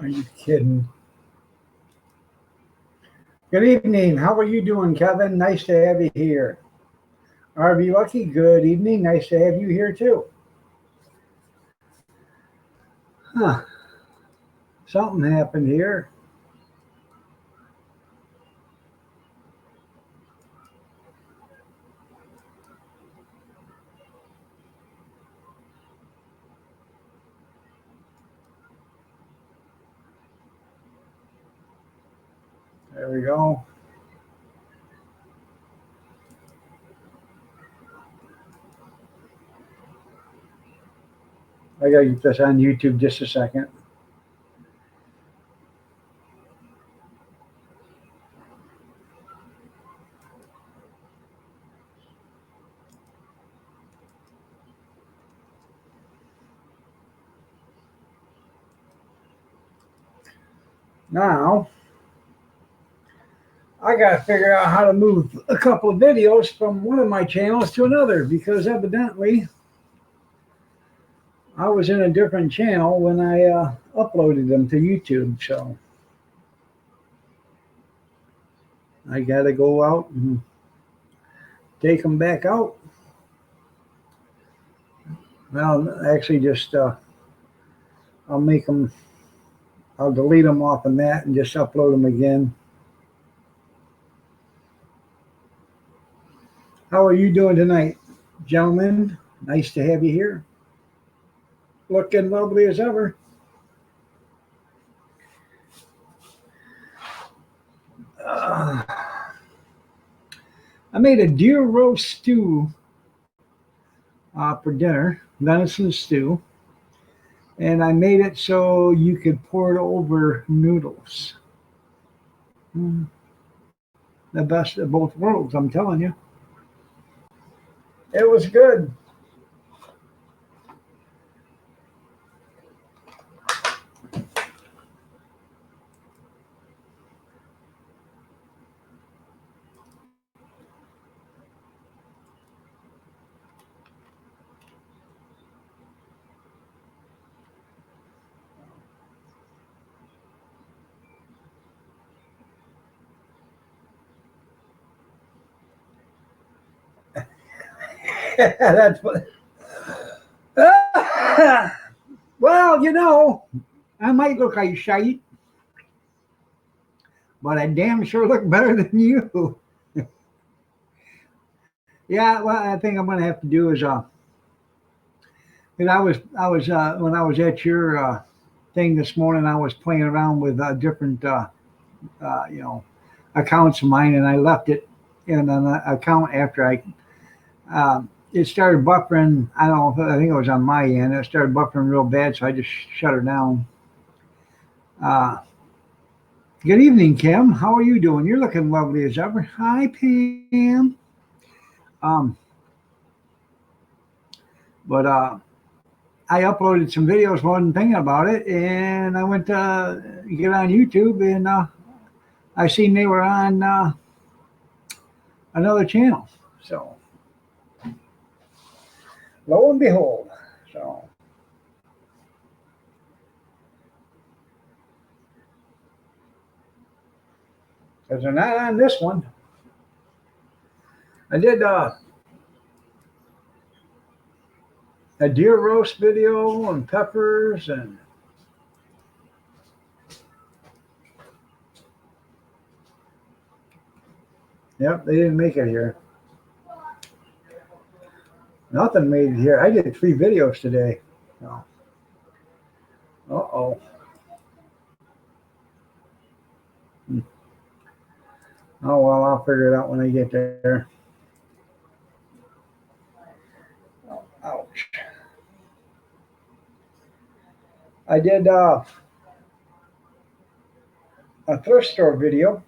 Are you kidding? Good evening. How are you doing, Kevin? Nice to have you here. RV Lucky, good evening. Nice to have you here too. Huh. Something happened here. There we go. I gotta get this on YouTube just a second. Now, I got to figure out how to move a couple of videos from one of my channels to another because evidently I was in a different channel when I uploaded them to YouTube. So I got to go out and take them back out. Well, actually, just I'll make them. I'll delete them off of that and just upload them again. How are you doing tonight, gentlemen? Nice to have you here. Looking lovely as ever. I made a deer roast stew for dinner, venison stew, and I made it so you could pour it over noodles. The best of both worlds, I'm telling you. It was good. That's what. Well, you know, I might look like shite, but I damn sure look better than you. Yeah, well, I think I'm going to have to do is, and I was when I was at your thing this morning, I was playing around with different, you know, accounts of mine, and I left it in an account after it started buffering. I don't know. I think it was on my end. It started buffering real bad, so I just shut her down. Uh, Good evening, Kim. How are you doing? You're looking lovely as ever. Hi, Pam. Um, but I uploaded some videos, wasn't thinking about it, and I went to get on YouTube, and I seen they were on another channel. So lo and behold, so because they're not on this one. I did a deer roast video and peppers and yep, they didn't make it here. Nothing made it here. I did 3 videos today. So. Uh-oh. Oh, well, I'll figure it out when I get there. Oh, ouch. I did a thrift store video.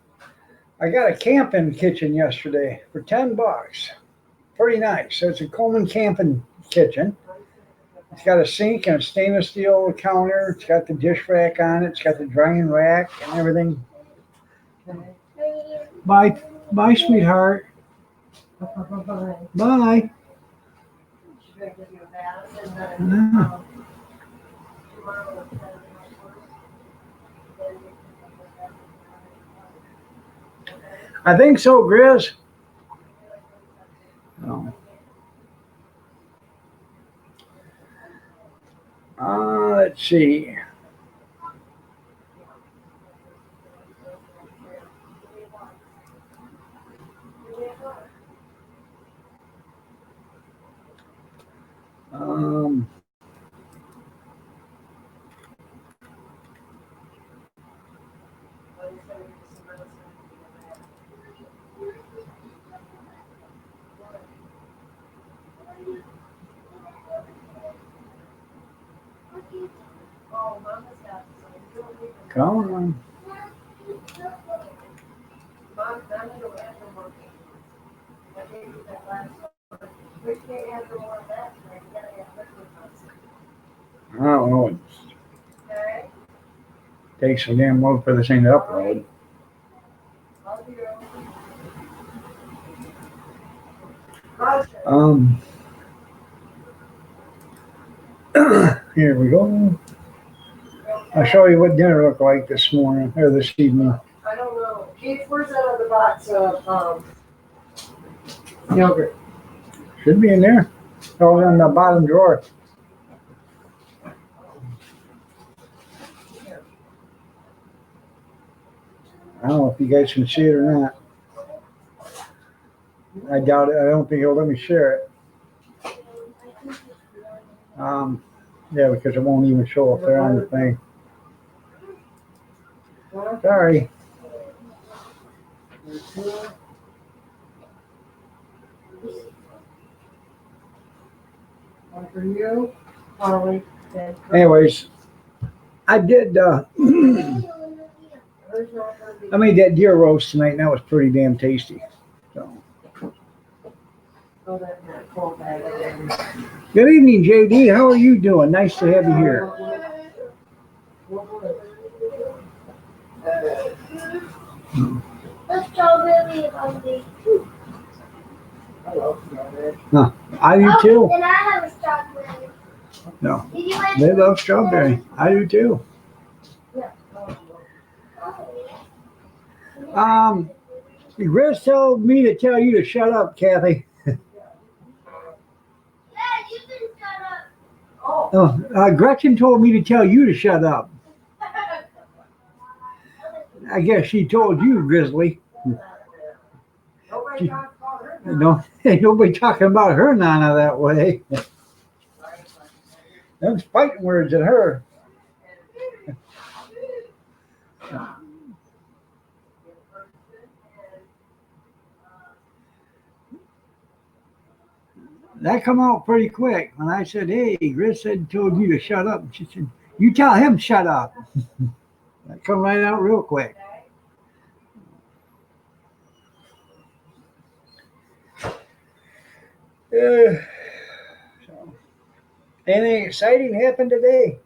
I got a camping kitchen yesterday for $10. Pretty nice. So it's a Coleman camping kitchen. It's got a sink and a stainless steel counter. It's got the dish rack on it. It's got the drying rack and everything. Bye. Bye, sweetheart. Bye. I think so, Grizz. Oh. Let's see. Um, Come on. I don't know. It takes so damn long for this thing to upload. Um, Here we go. I'll show you what dinner looked like this morning or this evening. I don't know. Keith, where's that other box of yogurt? Should be in there. Oh, in the bottom drawer. I don't know if you guys can see it or not. I doubt it. I don't think he'll let me share it. Yeah, because it won't even show up there on the thing. Sorry. One for you, Harley. Anyways, I did. I made that deer roast tonight, and that was pretty damn tasty. So. Good evening, JD. How are you doing? Nice to have you here. The strawberry bumpy. I love strawberry. Huh. I do too. And I have a strawberry. No. Did you like They love strawberry. I do too. Grizz told me to tell you to shut up, Kathy. Yeah, you can shut up. Oh, Gretchen told me to tell you to shut up. I guess she told you, Grizzly. Nobody talks about her now. No, ain't nobody talking about her Nana that way. Them fighting words at her. That come out pretty quick. When I said, hey, Grizz said told you to shut up. She said, you tell him shut up. That come right out real quick. So, anything exciting happened today?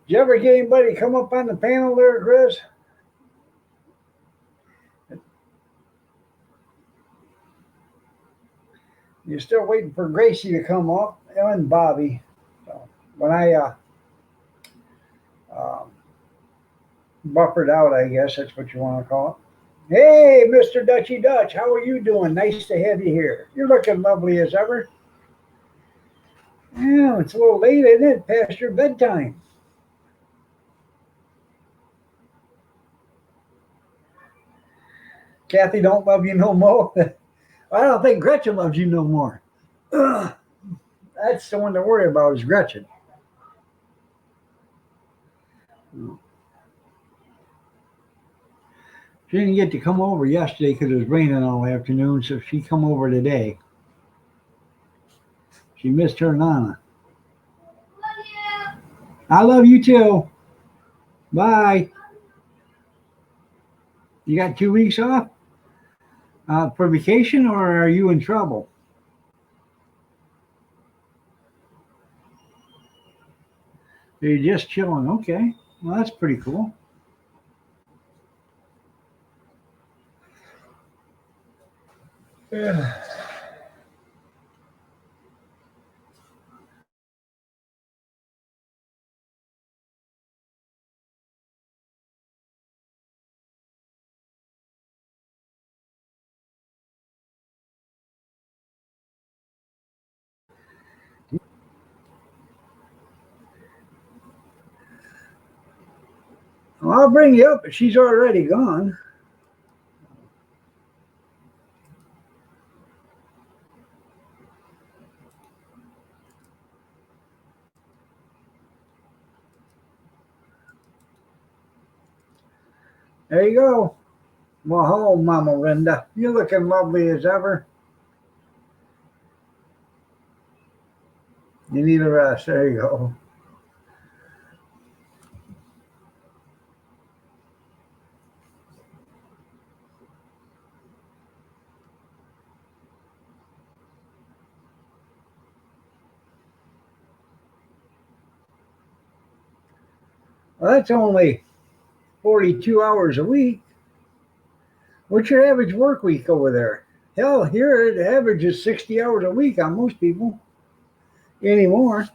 Did you ever get anybody come up on the panel there, Grizz? You're still waiting for Gracie to come up and Bobby. So when I buffered out, I guess that's what you want to call it. Hey, Mr. Dutchy Dutch, how are you doing? Nice to have you here. You're looking lovely as ever. Yeah, it's a little late, isn't it? Past your bedtime. Kathy don't love you no more. I don't think Gretchen loves you no more. Ugh. That's the one to worry about is Gretchen. She didn't get to come over yesterday because it was raining all afternoon, so she come over today. She missed her Nana. Love you. I love you too. Bye. You got 2 weeks off for vacation, or are you in trouble? You're just chilling. Okay. Well, that's pretty cool. Yeah. Well, I'll bring you up, but she's already gone. There you go. Well, hello, Mama Linda. You're looking lovely as ever. You need a rest. There you go. Well, that's only 42 hours a week. What's your average work week over there? Hell, here the average is 60 hours a week on most people anymore.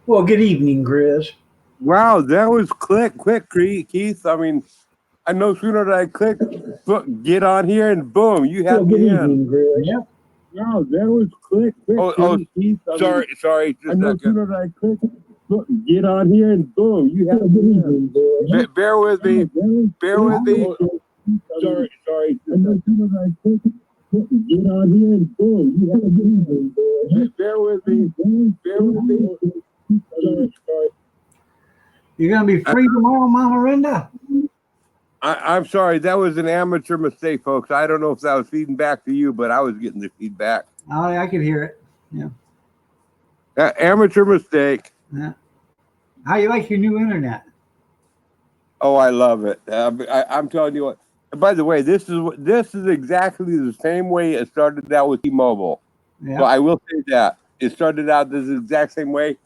Well, good evening, Grizz. Wow, that was quick, Keith. I mean, I no sooner did I click, get on here, and boom, you Well, had good me in. evening, Grizz. Yep. Wow, that was quick, Keith. Sorry, just a no sooner did I click, get on here, and boom, you had me in. Bear with me. Sorry, I no sooner did I click, get on here, and boom, you had me in. Bear with me. Sorry. You're going to be free tomorrow, Mama Linda? I'm sorry, that was an amateur mistake, folks. I don't know if that was feeding back to you, but I was getting the feedback. Oh, I could hear it. Yeah. Amateur mistake. Yeah. How you like your new internet? Oh, I love it. I'm telling you what. By the way, this is exactly the same way it started out with T-Mobile. Yeah. So I will say that it started out this exact same way.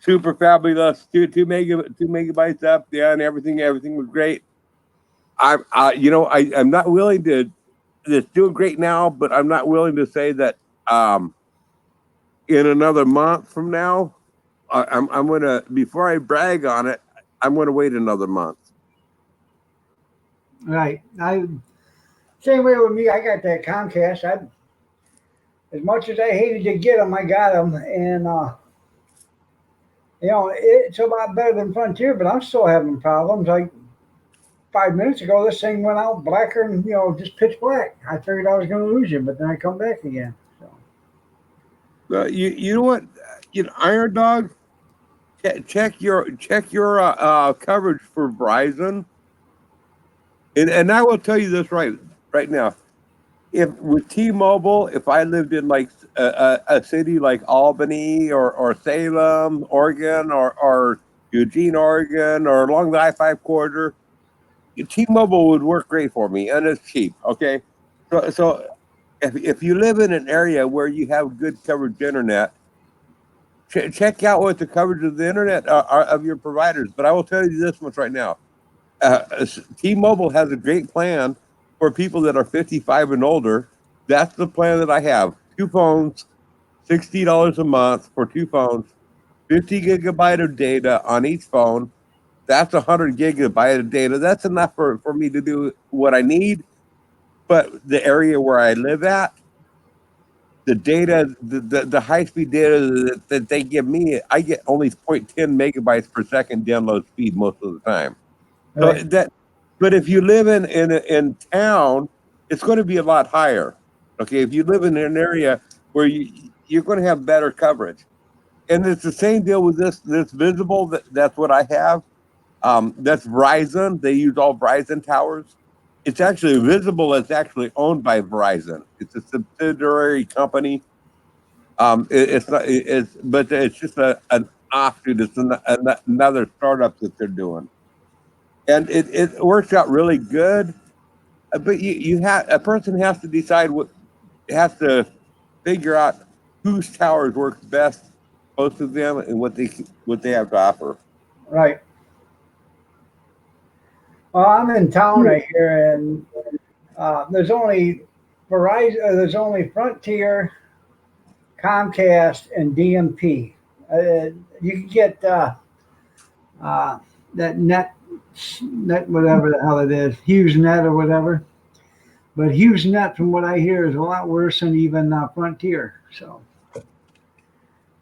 Super fabulous. Two megabytes up, yeah, and everything was great. I'm not willing to. It's doing great now, but I'm not willing to say that in another month from now, I'm gonna, before I brag on it, I'm gonna wait another month. Right. Same way with me. I got that Comcast. As much as I hated to get them, I got them, and it's a lot better than Frontier, but I'm still having problems. Like 5 minutes ago, this thing went out blacker and just pitch black. I figured I was going to lose you, but then I come back again. So You know what? Iron Dog, check your coverage for Verizon, and I will tell you this right now. If with T-Mobile, if I lived in like a city like Albany or Salem, Oregon, or Eugene, Oregon, or along the I-5 corridor, T-Mobile would work great for me, and it's cheap. Okay, so if you live in an area where you have good coverage internet, check out what the coverage of the internet are of your providers. But I will tell you this much right now: T-Mobile has a great plan for people that are 55 and older. That's the plan that I have. 2 phones, $60 a month for 2 phones, 50 gigabyte of data on each phone. That's 100 gigabyte of data. That's enough for me to do what I need. But the area where I live at, the data, the high speed data that they give me, I get only 0.10 megabytes per second download speed most of the time. So right. but if you live in town, it's going to be a lot higher. Okay, if you live in an area where you're going to have better coverage, and it's the same deal with this Visible. That's what I have. That's Verizon. They use all Verizon towers. It's actually Visible. It's actually owned by Verizon. It's a subsidiary company. It's not. But it's just an offshoot. It's another startup that they're doing, and it works out really good. But a person has to decide has to figure out whose towers work best, both of them, and what they have to offer. Right. Well, I'm in town right here, and there's only Verizon. There's only Frontier, Comcast, and DMP. You can get that net whatever the hell it is, Hughes net or whatever. But Hughes net, from what I hear, is a lot worse than even Frontier. So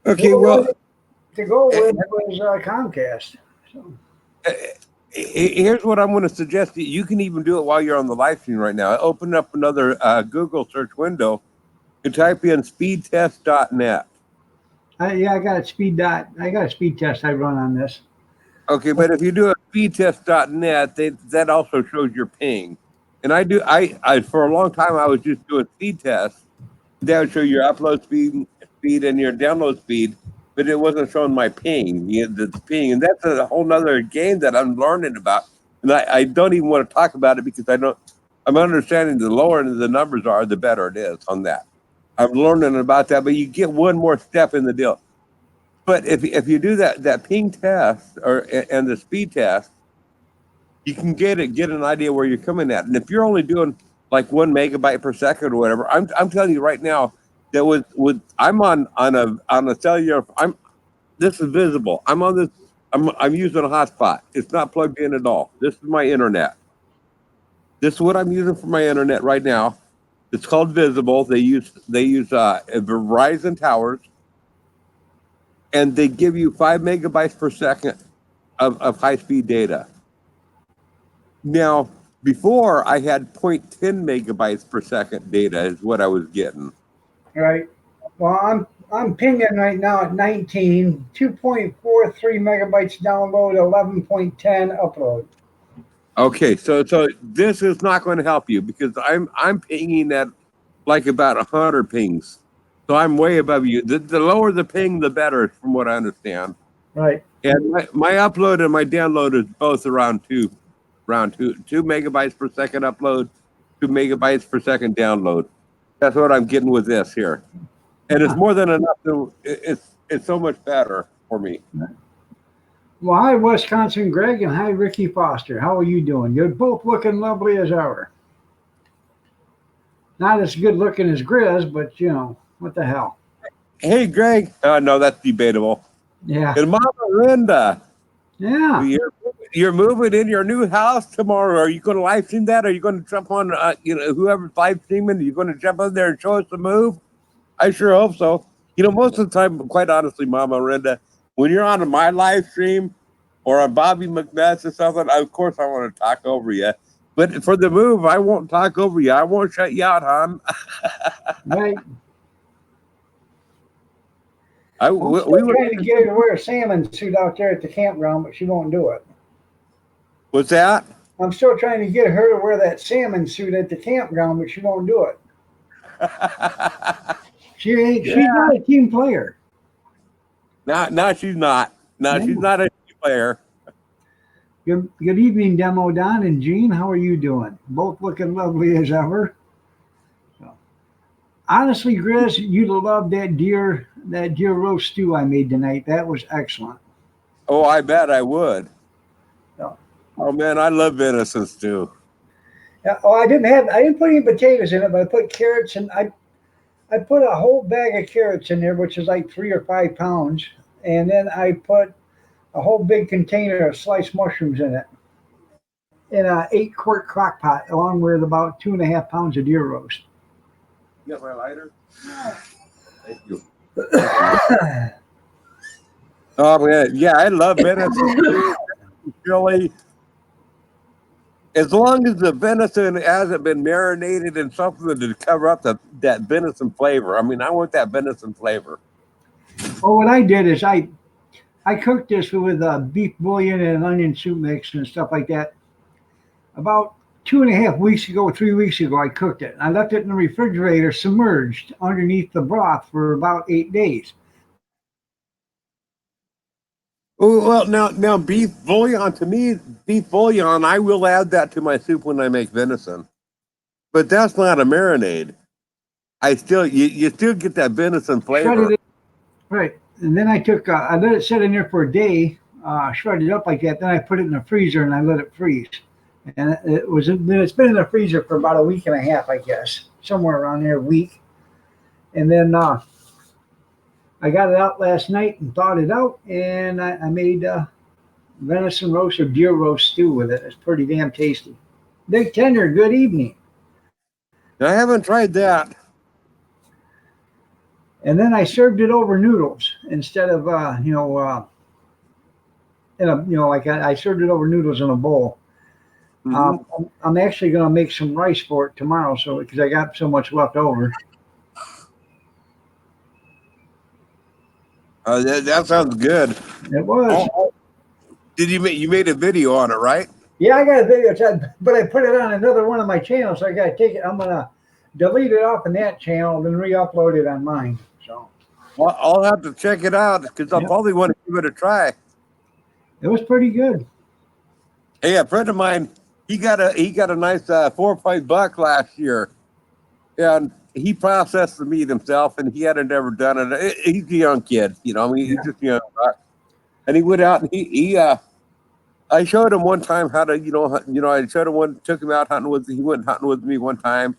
Okay, well, to go with was Comcast. So. here's what I'm going to suggest. You can even do it while you're on the live stream right now. Open up another Google search window and type in speedtest.net. Yeah, I got a I got a speed test I run on this. Okay, but if you do a speedtest.net, that also shows your ping. And I for a long time I was just doing speed tests. That would show your upload speed and your download speed, but it wasn't showing my ping, the ping. And that's a whole nother game that I'm learning about. And I don't even want to talk about it because I'm understanding the lower the numbers are, the better it is on that. I'm learning about that, but you get one more step in the deal. But if you do that ping test and the speed test, you can get an idea where you're coming at. And if you're only doing like 1 megabyte per second or whatever, I'm telling you right now that with I'm on a cellular. This is visible. I'm using a hotspot. It's not plugged in at all. This is my internet. This is what I'm using for my internet right now. It's called Visible. They use Verizon towers, and they give you 5 megabytes per second of high speed data. Now, before I had 0.10 megabytes per second data is what I was getting. Right. Well, I'm pinging right now at 19, 2.43 megabytes download, 11.10 upload. Okay, so this is not going to help you because I'm pinging at like about 100 pings. So I'm way above you. The lower the ping, the better, from what I understand. Right. And my upload and my download is both around two megabytes per second upload, 2 megabytes per second download. That's what I'm getting with this here, and it's more than enough. It's so much better for me. Well, hi, Wisconsin Greg, and hi, Ricky Foster. How are you doing? You're both looking lovely as ever. Not as good looking as Grizz, but what the hell? Hey, Greg. No, that's debatable. Yeah. And Mama Linda. Yeah. You're moving in your new house tomorrow. Are you going to live stream that? Are you going to jump on, whoever's live streaming? Are you going to jump on there and show us the move? I sure hope so. Most of the time, quite honestly, Mama Linda, when you're on my live stream or on Bobby McNutt's or something, of course I want to talk over you. But for the move, I won't talk over you. I won't shut you out, hon. Right. We were trying to get her to wear a salmon suit out there at the campground, but she won't do it. What's that? I'm still trying to get her to wear that salmon suit at the campground, but she won't do it. She ain't. Yeah. She's not a team player. No, she's not. No, she's not a team player. Good evening, Demo Don and Gene. How are you doing? Both looking lovely as ever. So, honestly, Grizz, you'd love that deer roast stew I made tonight. That was excellent. Oh, I bet I would. So, oh man, I love venison stew. Yeah. Oh, I didn't put any potatoes in it, but I put carrots, and I put a whole bag of carrots in there, which is like 3 or 5 pounds, and then I put a whole big container of sliced mushrooms in it, in a 8-quart crock pot, along with about 2.5 pounds of deer roast. You got my lighter? Thank you. Oh man, yeah, I love venison. Really, as long as the venison hasn't been marinated in something to cover up that venison flavor. I mean, I want that venison flavor. Well, what I did is I cooked this with beef bouillon and an onion soup mix and stuff like that. About 2.5 weeks ago, 3 weeks ago, I cooked it. I left it in the refrigerator submerged underneath the broth for about 8 days. Oh, well, now beef bouillon, to me, beef bouillon, I will add that to my soup when I make venison. But that's not a marinade. You still get that venison flavor. Right. And then I let it sit in there for a day, shredded it up like that. Then I put it in the freezer and I let it freeze. And it's been in the freezer for about 1.5 weeks, I guess, somewhere around there, a week. And then I got it out last night and thawed it out, and I made venison roast or deer roast stew with it. It's pretty damn tasty. Big tender, good evening. I haven't tried that. And then I served it over noodles instead of like I served it over noodles in a bowl. Mhm. I'm actually going to make some rice for it tomorrow, so because I got so much left over. That sounds good. It was. Oh, did you made a video on it, right? Yeah, I got a video, but I put it on another one of my channels, so I got to take it. I'm going to delete it off in that channel, then re-upload it on mine. So Well, I'll have to check it out because I'll Yep. probably want to give it a try. It was pretty good. Hey, a friend of mine, he got a nice 4 or 5 buck last year, and he processed the meat himself, and he hadn't ever done it. He's a young kid, you know. I mean, he's just a young buck, and he went out and I showed him one time how to, I showed him took him out hunting he went hunting with me one time,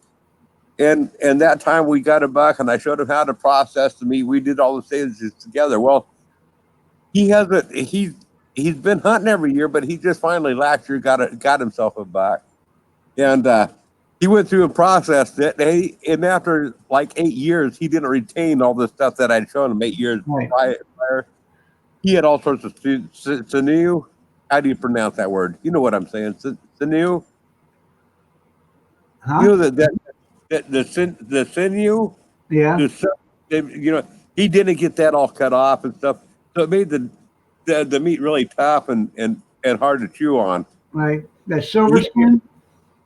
and that time we got a buck, and I showed him how to process the meat. We did all the stages together. Well, he hasn't. He's been hunting every year, but he just finally last year got himself a buck, and he went through and processed it. And after like 8 years, he didn't retain all the stuff that I'd shown him 8 years Right. prior. He had all sorts of sinew. How do you pronounce that word? You know what I'm saying? Sinew. Huh? You know the sinew. Yeah. He didn't get that all cut off and stuff, so it made the meat really tough and hard to chew on. Right. That silver skin.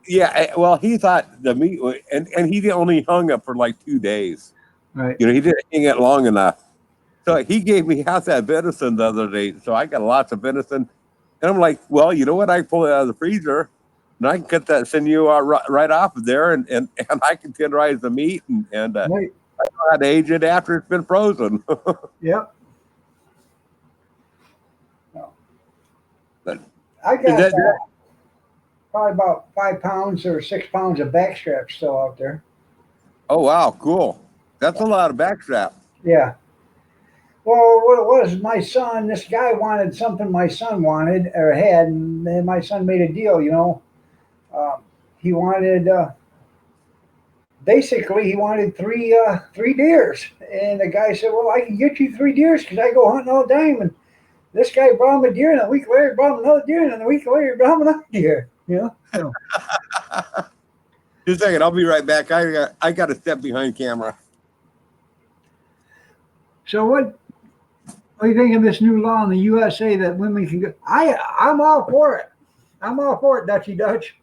Yeah, well, he thought the meat and he only hung up for like 2 days. Right. He didn't hang it long enough. So he gave me half that venison the other day. So I got lots of venison, and I'm like, well, you know what? I pull it out of the freezer, and I can cut that sinew out right off of there, and I can tenderize the meat and Right. I know how to age it after it's been frozen. Yep. But I got that- probably about 5 pounds or 6 pounds of backstrap still out there. Oh wow, cool! That's a lot of backstrap. Yeah. Well, what it was, my son, this guy wanted something my son wanted or had, and then my son made a deal. He wanted basically he wanted three deers, and the guy said, "Well, I can get you 3 deers because I go hunting all the time." And this guy brought him a deer, and a week later he brought him another deer, and a week later he brought him another deer. So, Just a second, I'll be right back. I got to step behind camera. so what do you think of this new law in the USA that women can go? I'm all for it. I'm all for it, Dutchy Dutch.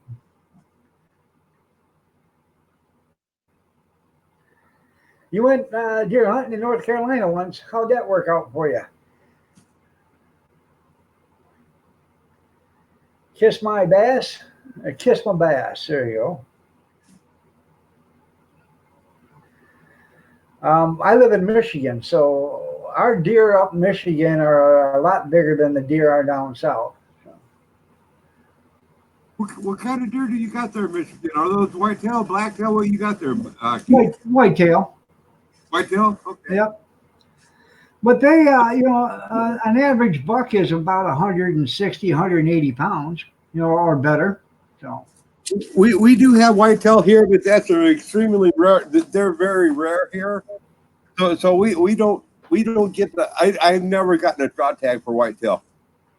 You went deer hunting in North Carolina once. How'd that work out for you? Kiss my bass? Kiss my bass. There you go. I live in Michigan, so our deer up in Michigan are a lot bigger than the deer are down south. What kind of deer do you got there, Michigan? Are those whitetail, blacktail? What you got there? Keith? Whitetail. Whitetail? Okay. Yep. But they, an average buck is about 160, 180 pounds, or better. So We do have whitetail here, but that's an extremely rare. They're very rare here. So we don't get I've never gotten a draw tag for whitetail.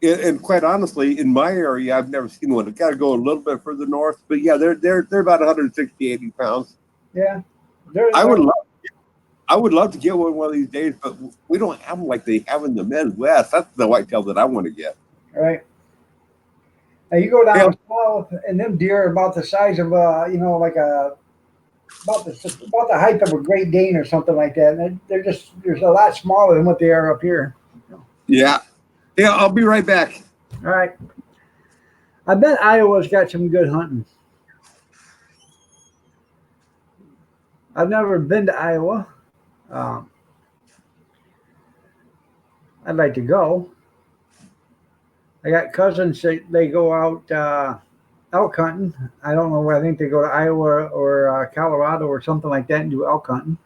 And quite honestly, in my area, I've never seen one. I've got to go a little bit further north, but yeah, they're about 160, 80 pounds. yeah, I would love to get one of these days, but we don't have them like they have in the Midwest. That's the whitetail that I want to get. right. Now you go down south, and them deer are about the size of about the height of a Great Dane or something like that. And they're a lot smaller than what they are up here. Yeah, I'll be right back. All right. I bet Iowa's got some good hunting. I've never been to Iowa. I'd like to go. I got cousins that they go out elk hunting. I don't know where. I think they go to Iowa or Colorado or something like that and do elk hunting.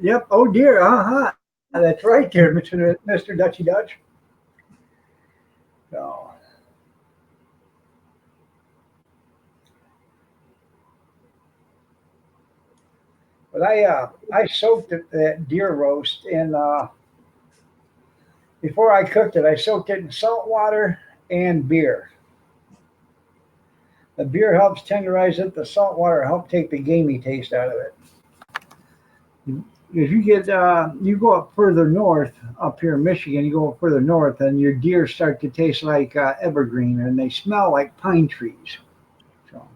Yep. Oh dear. Uh-huh. That's right there, Mr. Dutchy Dutch. So, but I soaked that deer roast in before I cooked it. I soaked it in salt water and beer. The beer helps tenderize it. The salt water helps take the gamey taste out of it. If you get you go up further north, up here in Michigan, you go up further north, and your deer start to taste like evergreen, and they smell like pine trees. So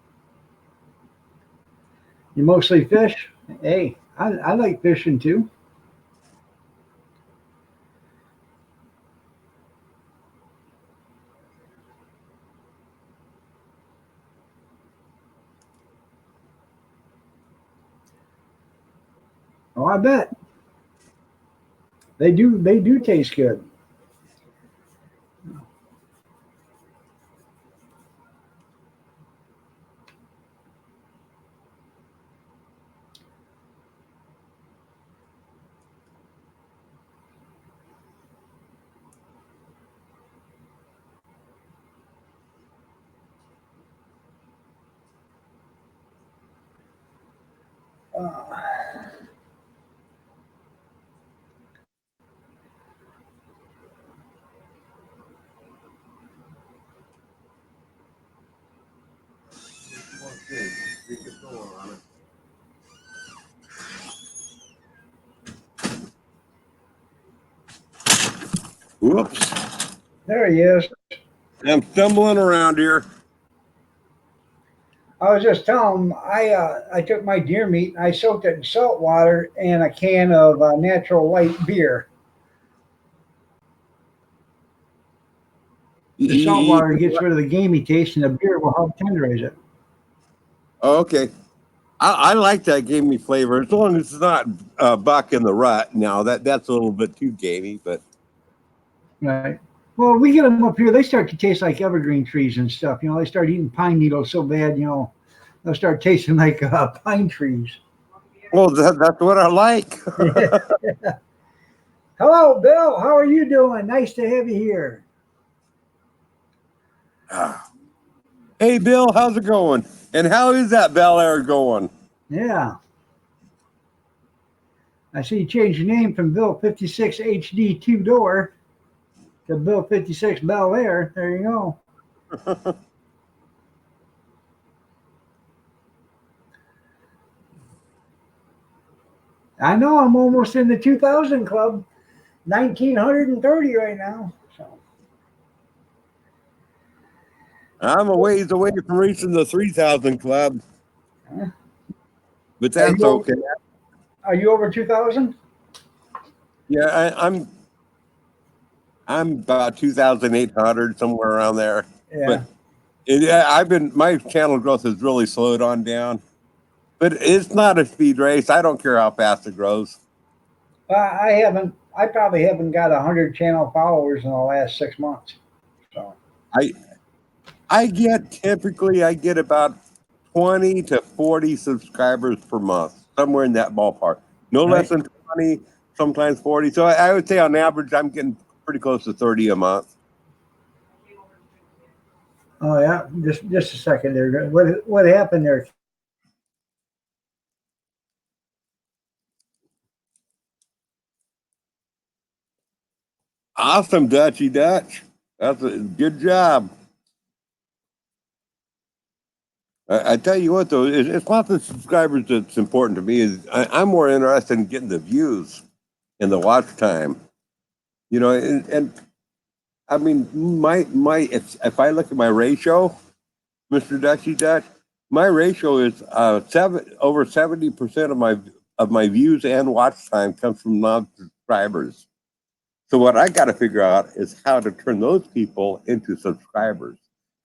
you mostly fish. Hey, I like fishing too. Oh, I bet they do. They do taste good. Uh, Whoops. there he is. I'm stumbling around here. I was just telling him I took my deer meat and I soaked it in salt water and a can of natural light beer. The salt water gets rid of the gamey taste, and the beer will help tenderize it. Oh, okay. I like that gamey flavor as long as it's not buck in the rut. Now that's a little bit too gamey, but Right. Well, we get them up here. They start to taste like evergreen trees and stuff. You know, they start eating pine needles so bad. You know, they'll start tasting like pine trees. well, that's what I like. Hello, Bill. How are you doing? Nice to have you here. Hey, Bill, how's it going? And how is that Bel Air going? Yeah. I see you changed your name from Bill 56 HD two door to Bill 56 Bel Air. There you go. I know I'm almost in the 2000 club. 1930 right now. So I'm a ways away from reaching the 3,000 club, uh, but are that's you over, okay. are you over 2000? Yeah, I'm about 2,800 somewhere around there. But Yeah. I've been my channel growth has really slowed on down. But it's not a speed race. I don't care how fast it grows. I haven't. I probably haven't got 100 channel followers in the last 6 months. So I I get about 20 to 40 subscribers per month, somewhere in that ballpark. No less right. than 20, sometimes 40. So I would say on average, I'm getting pretty close to 30 a month. Oh yeah. Just a second there. What happened there? Awesome, Dutchy Dutch. That's a good job. I tell you what, though, it's not the subscribers that's important to me. I'm more interested in getting the views and the watch time. You know, and I mean, my if I look at my ratio, Mr. Dutchy Dutch, my ratio is over 70% of my views and watch time comes from non-subscribers. So what I got to figure out is how to turn those people into subscribers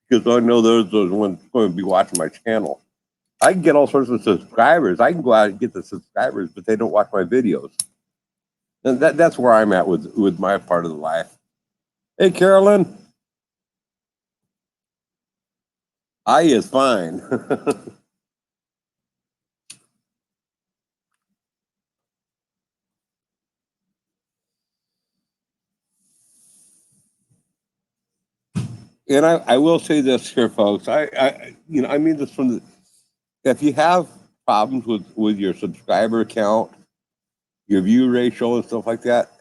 because I know those ones going to be watching my channel. I can get all sorts of subscribers. I can go out and get the subscribers, but they don't watch my videos. And that's where I'm at with my part of the life. Hey, Carolyn, I is fine. And I will say this here, folks. I mean this from the, if you have problems with your subscriber count, your view ratio and stuff like that,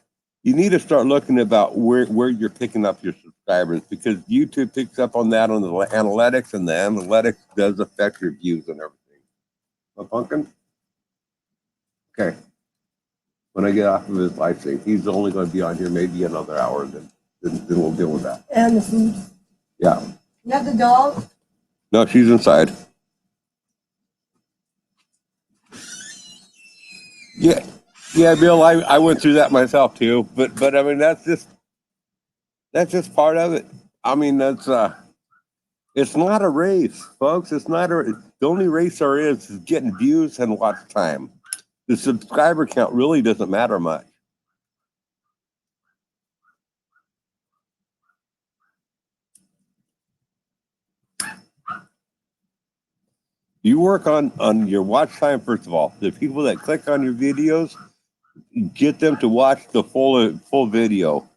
you need to start looking about where you're picking up your subscribers, because YouTube picks up on that on the analytics, and the analytics does affect your views and everything. A pumpkin? Okay. When I get off of his life safe, he's only going to be on here maybe another hour, then we'll deal with that. And the food. Yeah. Not the dog. No, she's inside. Yeah. Yeah, Bill, I went through that myself too. But I mean that's just part of it. I mean that's it's not a race, folks. It's not the only race there is getting views and watch time. The subscriber count really doesn't matter much. You work on your watch time first of all. The people that click on your videos, get them to watch the full video.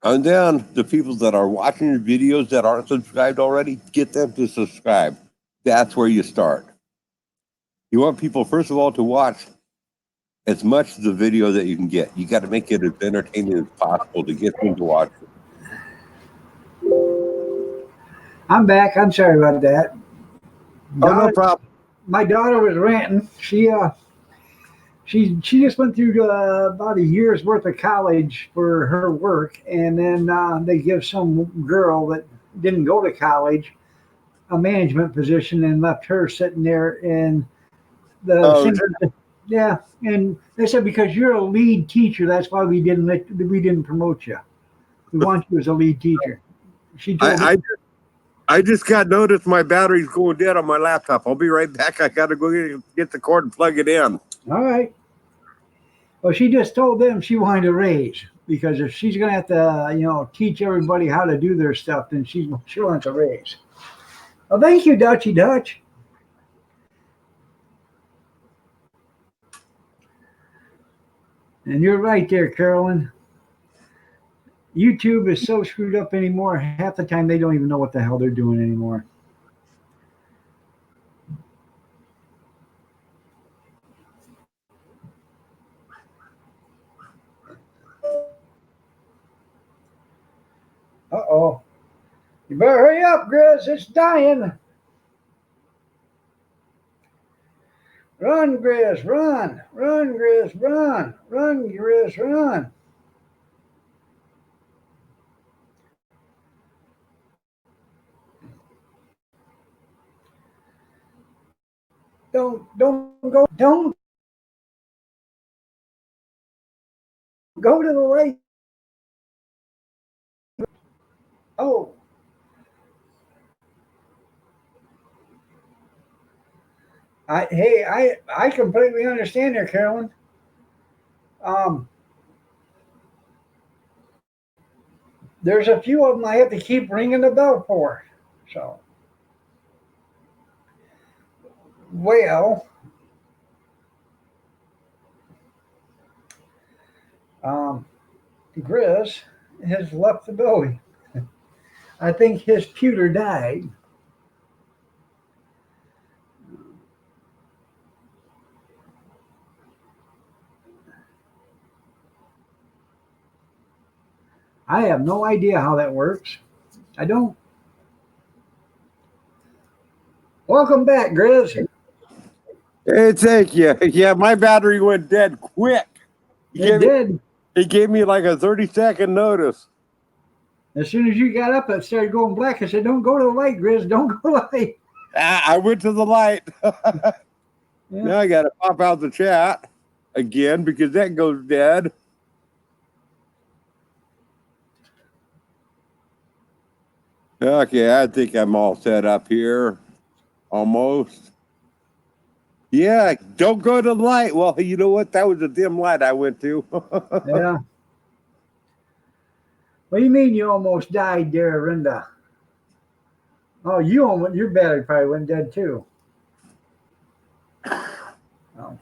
And then the people that are watching your videos that aren't subscribed already, get them to subscribe. That's where you start. You want people, first of all, to watch as much of the video that you can get. You got to make it as entertaining as possible to get them to watch it. I'm back. I'm sorry about that. Oh, no problem. My daughter was ranting. She just went through about a year's worth of college for her work, and then they give some girl that didn't go to college a management position and left her sitting there in the yeah. And they said, because you're a lead teacher, that's why we didn't promote you. We want you as a lead teacher. She told me. I just got notice my battery's going dead on my laptop. I'll be right back. I got to go get the cord and plug it in. All right. Well, she just told them she wanted a raise, because if she's going to have to, teach everybody how to do their stuff, then she wants a raise. Well, thank you, Dutchy Dutch. And you're right there, Carolyn. YouTube is so screwed up anymore. Half the time they don't even know what the hell they're doing anymore. Uh-oh. You better hurry up, Grizz. It's dying. Run, Grizz, run. Run, Grizz, run. Run, Grizz, run. Don't go to the light. Oh. I completely understand there, Carolyn. There's a few of them I have to keep ringing the bell for. So, well, Grizz has left the building. I think his pewter died. I have no idea how that works. I don't. Welcome back, Grizz. Hey, thank you. Yeah, my battery went dead quick. It did. It gave me like a 30-second notice. As soon as you got up, it started going black. I said, "Don't go to the light, Grizz. Don't go to the light." I went to the light. Yeah. Now I got to pop out the chat again because that goes dead. Okay, I think I'm all set up here. Almost. Yeah, don't go to the light. Well, you know what? That was a dim light I went to. Yeah. What do you mean you almost died there, Rinda? Oh, your battery probably went dead too. Oh.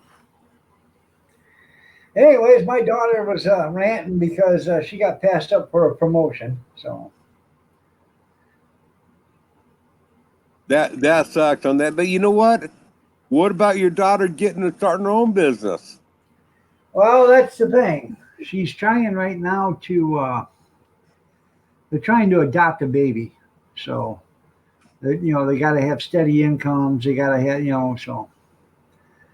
Anyways, my daughter was ranting because she got passed up for a promotion. So That sucks on that. But you know what? What about your daughter starting her own business? Well, that's the thing. She's trying right now to. They're trying to adopt a baby, so they got to have steady incomes. They got to have so.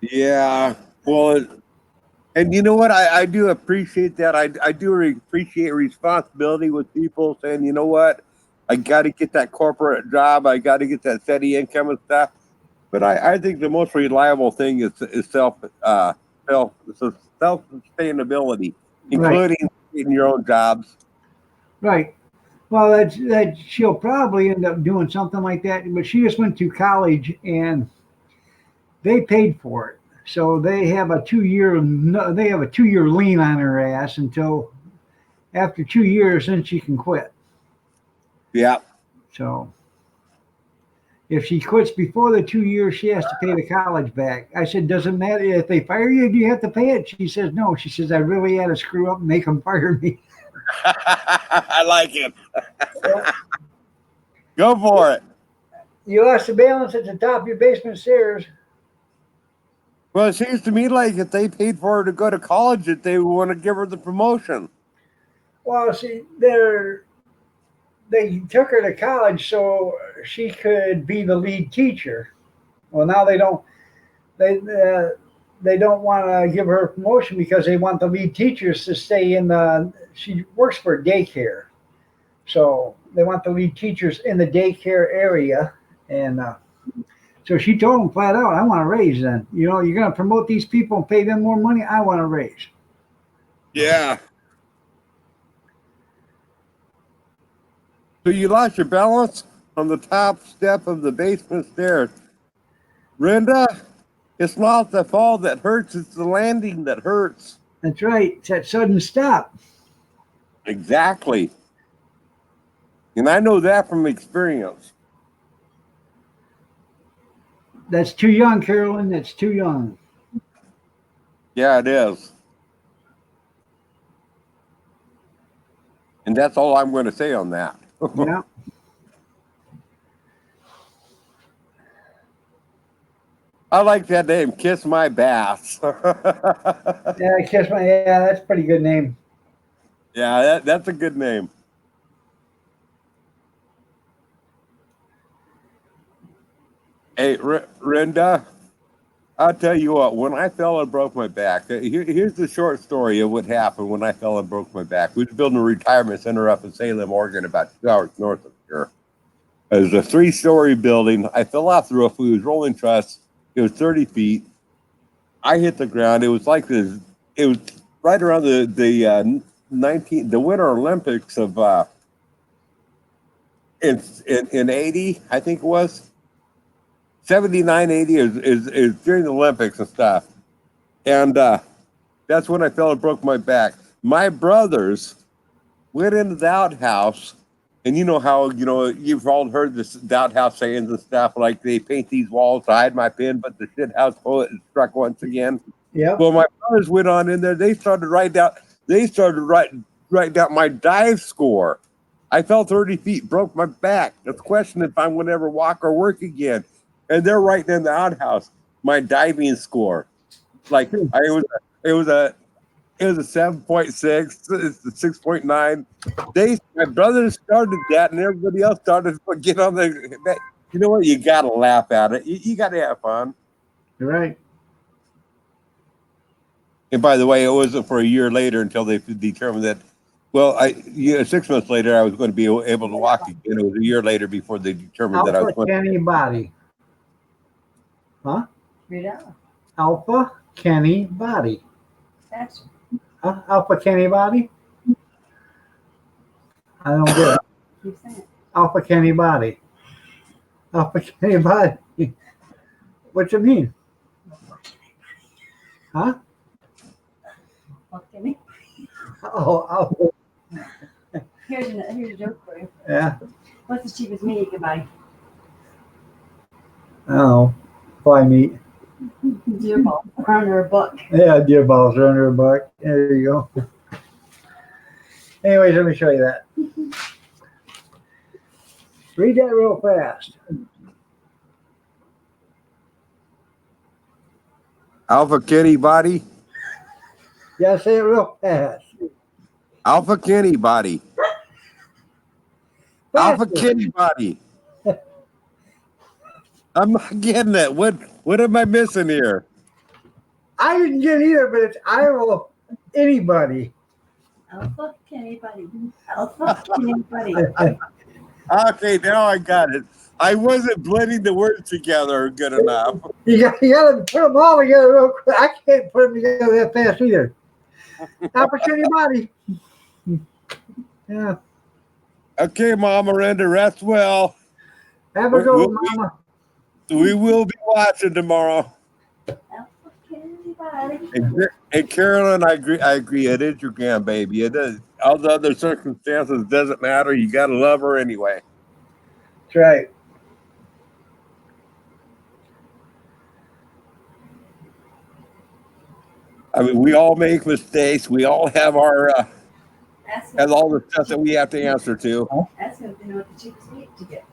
Yeah. Well, and you know what? I do appreciate that. I do appreciate responsibility with people saying, you know what? I got to get that corporate job. I got to get that steady income and stuff. But I think the most reliable thing is self sustainability, Right, including getting your own jobs. right. Well, that she'll probably end up doing something like that. But she just went to college and they paid for it, so they have a 2 year lien on her ass until after 2 years, then she can quit. Yeah. So if she quits before the 2 years, she has to pay the college back. I said, doesn't matter if they fire you, do you have to pay it? She says, no. She says, I really had to screw up and make them fire me. I like it. Yeah. Go for it. You lost the balance at the top of your basement stairs. Well, it seems to me like if they paid for her to go to college, that they would want to give her the promotion. Well, see, they took her to college so she could be the lead teacher. Well, now they don't. They don't want to give her a promotion because they want the lead teachers to stay in the. She works for daycare, so they want the lead teachers in the daycare area, and so she told them flat out, "I want a raise. Then you're going to promote these people and pay them more money. I want a raise." Yeah. So you lost your balance on the top step of the basement stairs. Brenda, it's not the fall that hurts, it's the landing that hurts. That's right. It's that sudden stop. Exactly. And I know that from experience. That's too young, Carolyn. That's too young. Yeah, it is. And that's all I'm going to say on that. Yeah. I like that name, Kiss My Bass. Yeah, that's a pretty good name. Yeah, that's a good name. Hey, Renda, I'll tell you what, when I fell and broke my back, here's the short story of what happened when I fell and broke my back. We was building a retirement center up in Salem, Oregon, about 2 hours north of here. It was a 3-story building. I fell off the roof. We was rolling truss. It was 30 feet. I hit the ground. It was like this. It was right around the Winter Olympics of in 80, I think it was 79, 80 is during the Olympics and stuff. And that's when I fell and broke my back. My brothers went into the outhouse, and you know how you've all heard this outhouse sayings and stuff like they paint these walls to hide my pin, but the shit house poet struck once again. Yeah. Well, my brothers went on in there. They started writing down my dive score. I fell 30 feet, broke my back. That's a question if I'm going to ever walk or work again. And they're writing in the outhouse my diving score. Like it was a 7.6, it's a 6.9. My brothers started that, and everybody else started to get on the. You know what? You got to laugh at it. You got to have fun. You're right. And by the way, it wasn't for a year later until they determined that. Well, 6 months later, I was going to be able to walk again. It was a year later before they determined that I was going Kenny Body. Huh? Read out. Alpha Kenny Body. That's Alpha Kenny Body? I don't get it. keep saying it. Alpha Kenny Body. Alpha Kenny Body. What's it mean? Huh? What can he? Oh, Alpha. Here's a joke for you. Yeah. What's the cheapest meat you can buy? I don't know. Fly meat. Deer ball. Under a buck. Yeah, deer balls are under $1. There you go. Anyways, let me show you that. Read that real fast. Alpha Kenny body. Yeah, say it real fast. Alpha Kenny body. Alpha Faster. Kenny body. I'm not getting it. What am I missing here? I didn't get either, but it's Iowa anybody. Alpha anybody. Alpha anybody. Okay, now I got it. I wasn't blending the words together good enough. You got to put them all together real quick. I can't put them together that fast either. Opportunity body. Yeah. Okay, Mama Renda, rest well. Have a go, Mama. We will be watching tomorrow. Alpha anybody. And Carolyn, I agree. It is your grandbaby. It is. All the other circumstances doesn't matter. You got to love her anyway. That's right. I mean, we all make mistakes. We all have our have all the stuff that we have to answer to. Ask him if they know what the cheapest meat to get.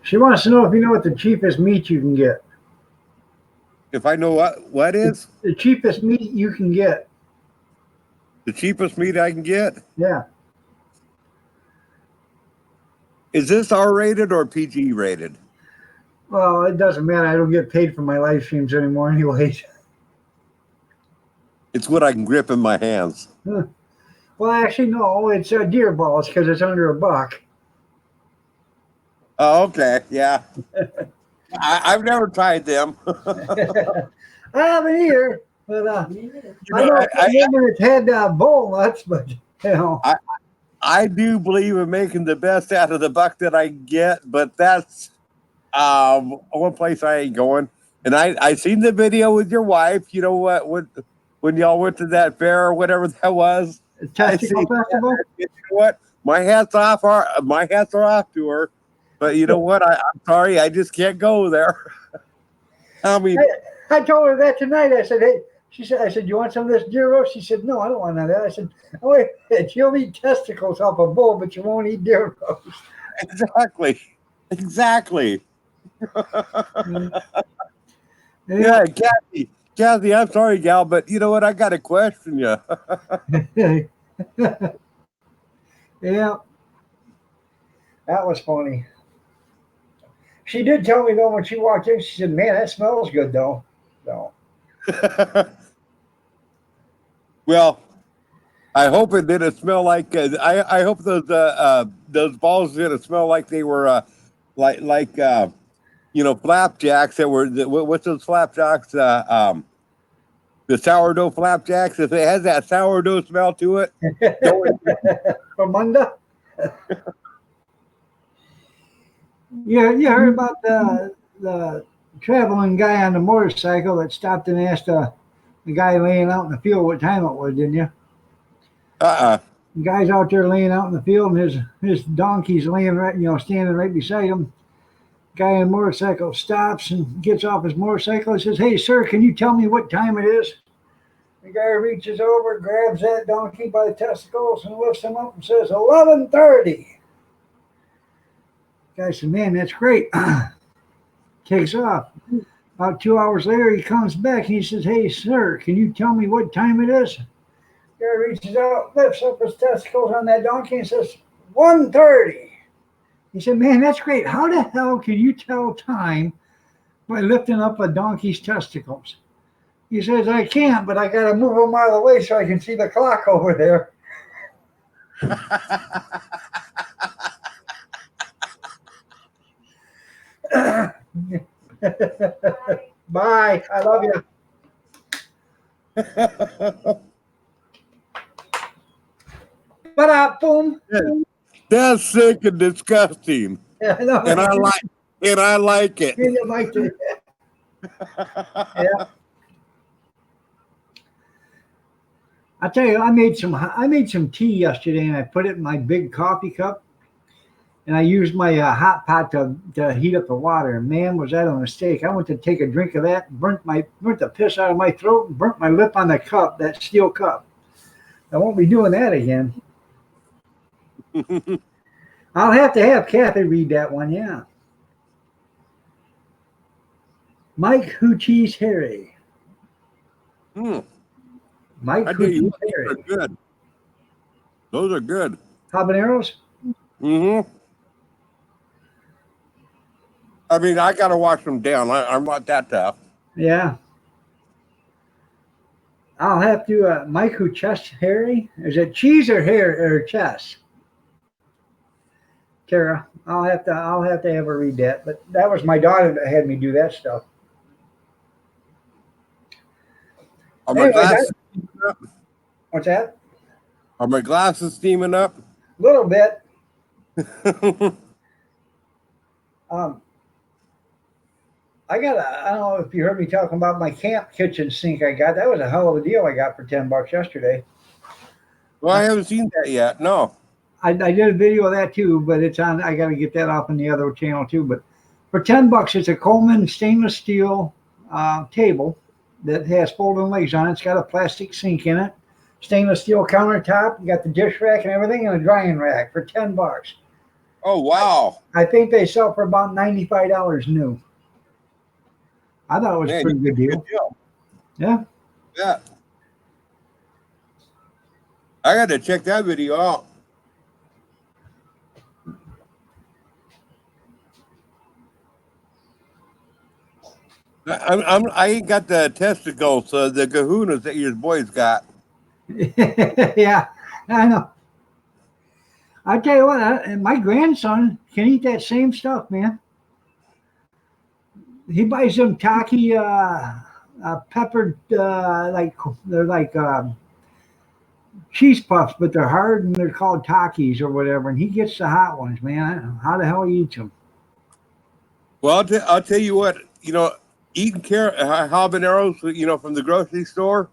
She wants to know if you know what the cheapest meat you can get. If I know what is The cheapest meat you can get. the cheapest meat I can get, Yeah. is this R rated or PG rated? Well, it doesn't matter. I don't get paid for my live streams anymore anyways. It's what I can grip in my hands. Well, actually, no. It's deer balls because it's under $1. Oh, okay, yeah. I've never tried them. I haven't either, but Me neither. I know it's had bull nuts, but you know. I do believe in making the best out of the buck that I get, but that's one place I ain't going. And I seen the video with your wife. You know what? When y'all went to that fair or whatever that was. Testicle festival. You know what? My hats are off to her. But you know what? I'm sorry, I just can't go there. I mean, I told her that tonight. I said, "Hey," I said, "You want some of this deer roast?" She said, "No, I don't want none of that." I said, "Oh wait, you'll eat testicles off a bull, but you won't eat deer roast." exactly. Yeah. Kathy, I'm sorry, gal, but you know what? I got to question you. Yeah, that was funny. She did tell me though when she walked in, she said, "Man, that smells good though." So Well, I hope it didn't smell like. I hope those balls didn't smell like they were like flapjacks that were. What's those flapjacks? The sourdough flapjacks. If it has that sourdough smell to it, don't. Ramunda. Yeah, you heard about the traveling guy on the motorcycle that stopped and asked the guy laying out in the field what time it was, didn't you? The guy's out there laying out in the field, and his donkey's laying right, standing right beside him. Guy on the motorcycle stops and gets off his motorcycle and says, "Hey, sir, can you tell me what time it is?" The guy reaches over, grabs that donkey by the testicles, and lifts him up and says, 11:30. Guy said, "Man, that's great." Takes off. About 2 hours later, he comes back and he says, "Hey, sir, can you tell me what time it is?" Guy reaches out, lifts up his testicles on that donkey and says, 1:30. He said, "Man, that's great. How the hell can you tell time by lifting up a donkey's testicles?" He says, "I can't, but I got to move them out of the way so I can see the clock over there." Bye. I love you. Boom. That's sick and disgusting, Yeah, I know. and I like it. You liked it. Yeah. I tell you, I made some tea yesterday, and I put it in my big coffee cup, and I used my hot pot to heat up the water. And man, was that a mistake! I went to take a drink of that, burnt the piss out of my throat, and burnt my lip on the cup, that steel cup. I won't be doing that again. I'll have to have Kathy read that one. Yeah. Mike Hoochie's Harry. Mike, I who'd tell you, you those pair are it? good. Those are good. Habaneros? Mm-hmm. I mean, I gotta wash them down. I'm not that tough. Yeah. I'll have to, Mike, who chest hairy? Is it cheese or hair or chest? Tara, I'll have to have her read that. But that was my daughter that had me do that stuff. Are my Anyway, glasses steaming up? what's that? Are my glasses steaming up? A little bit. Um, I don't know if you heard me talking about my camp kitchen sink I got. That was a hell of a deal I got for $10 yesterday. Well, I haven't seen that yet. No. I did a video of that too, but it's on. I got to get that off on the other channel too. But for $10, it's a Coleman stainless steel table that has folding legs on it. It's got a plastic sink in it, stainless steel countertop. You got the dish rack and everything, and a drying rack for $10. Oh wow, I think they sell for about $95 new. I thought it was a man, pretty you good get a deal. good deal. Yeah. Yeah, I got to check that video out. I ain't got the testicles, the kahunas that your boys got. Yeah, I know. I tell you what, my grandson can eat that same stuff, man. He buys them Taki peppered, like they're like cheese puffs, but they're hard and they're called Takis or whatever. And he gets the hot ones, man. How the hell he eats them? Well, I'll tell you what. Eating habaneros, from the grocery store.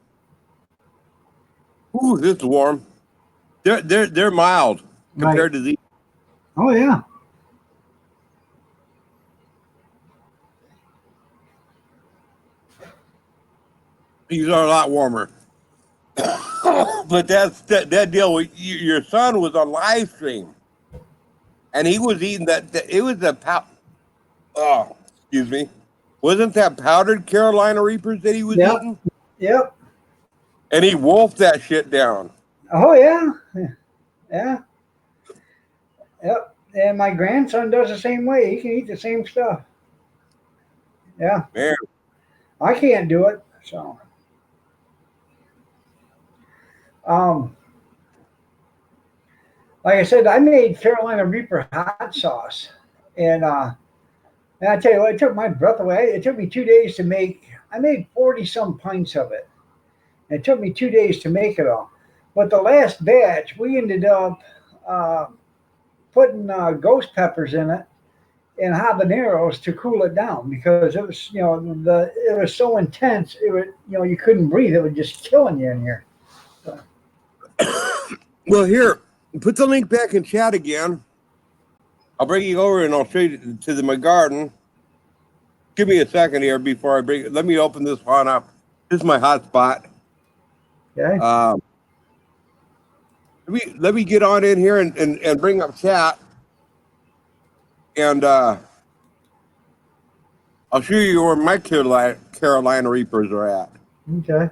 Ooh, this is warm. They're mild Right. compared to these. Oh yeah. These are a lot warmer. But that deal. Your son was on live stream, and he was eating that. It was a oh, excuse me. Wasn't that powdered Carolina Reapers that he was Yep. eating? Yep. And he wolfed that shit down. Oh yeah. Yeah. Yep. And my grandson does the same way. He can eat the same stuff. Yeah. Man, I can't do it. So um like I said, I made Carolina Reaper hot sauce. And I tell you what, it took my breath away. It took me 2 days to make. I made 40 some pints of it. And it took me 2 days to make it all. But the last batch, we ended up uh, putting ghost peppers in it and habaneros to cool it down because it was, it was so intense. It would, you couldn't breathe. It was just killing you in here. So, well, here, put the link back in chat again. I'll bring you over and I'll show you to my garden. Give me a second here before I bring. Let me open this one up. This is my hot spot. okay. Let me get on in here and bring up chat, and I'll show you where my Carolina Reapers are at. Okay.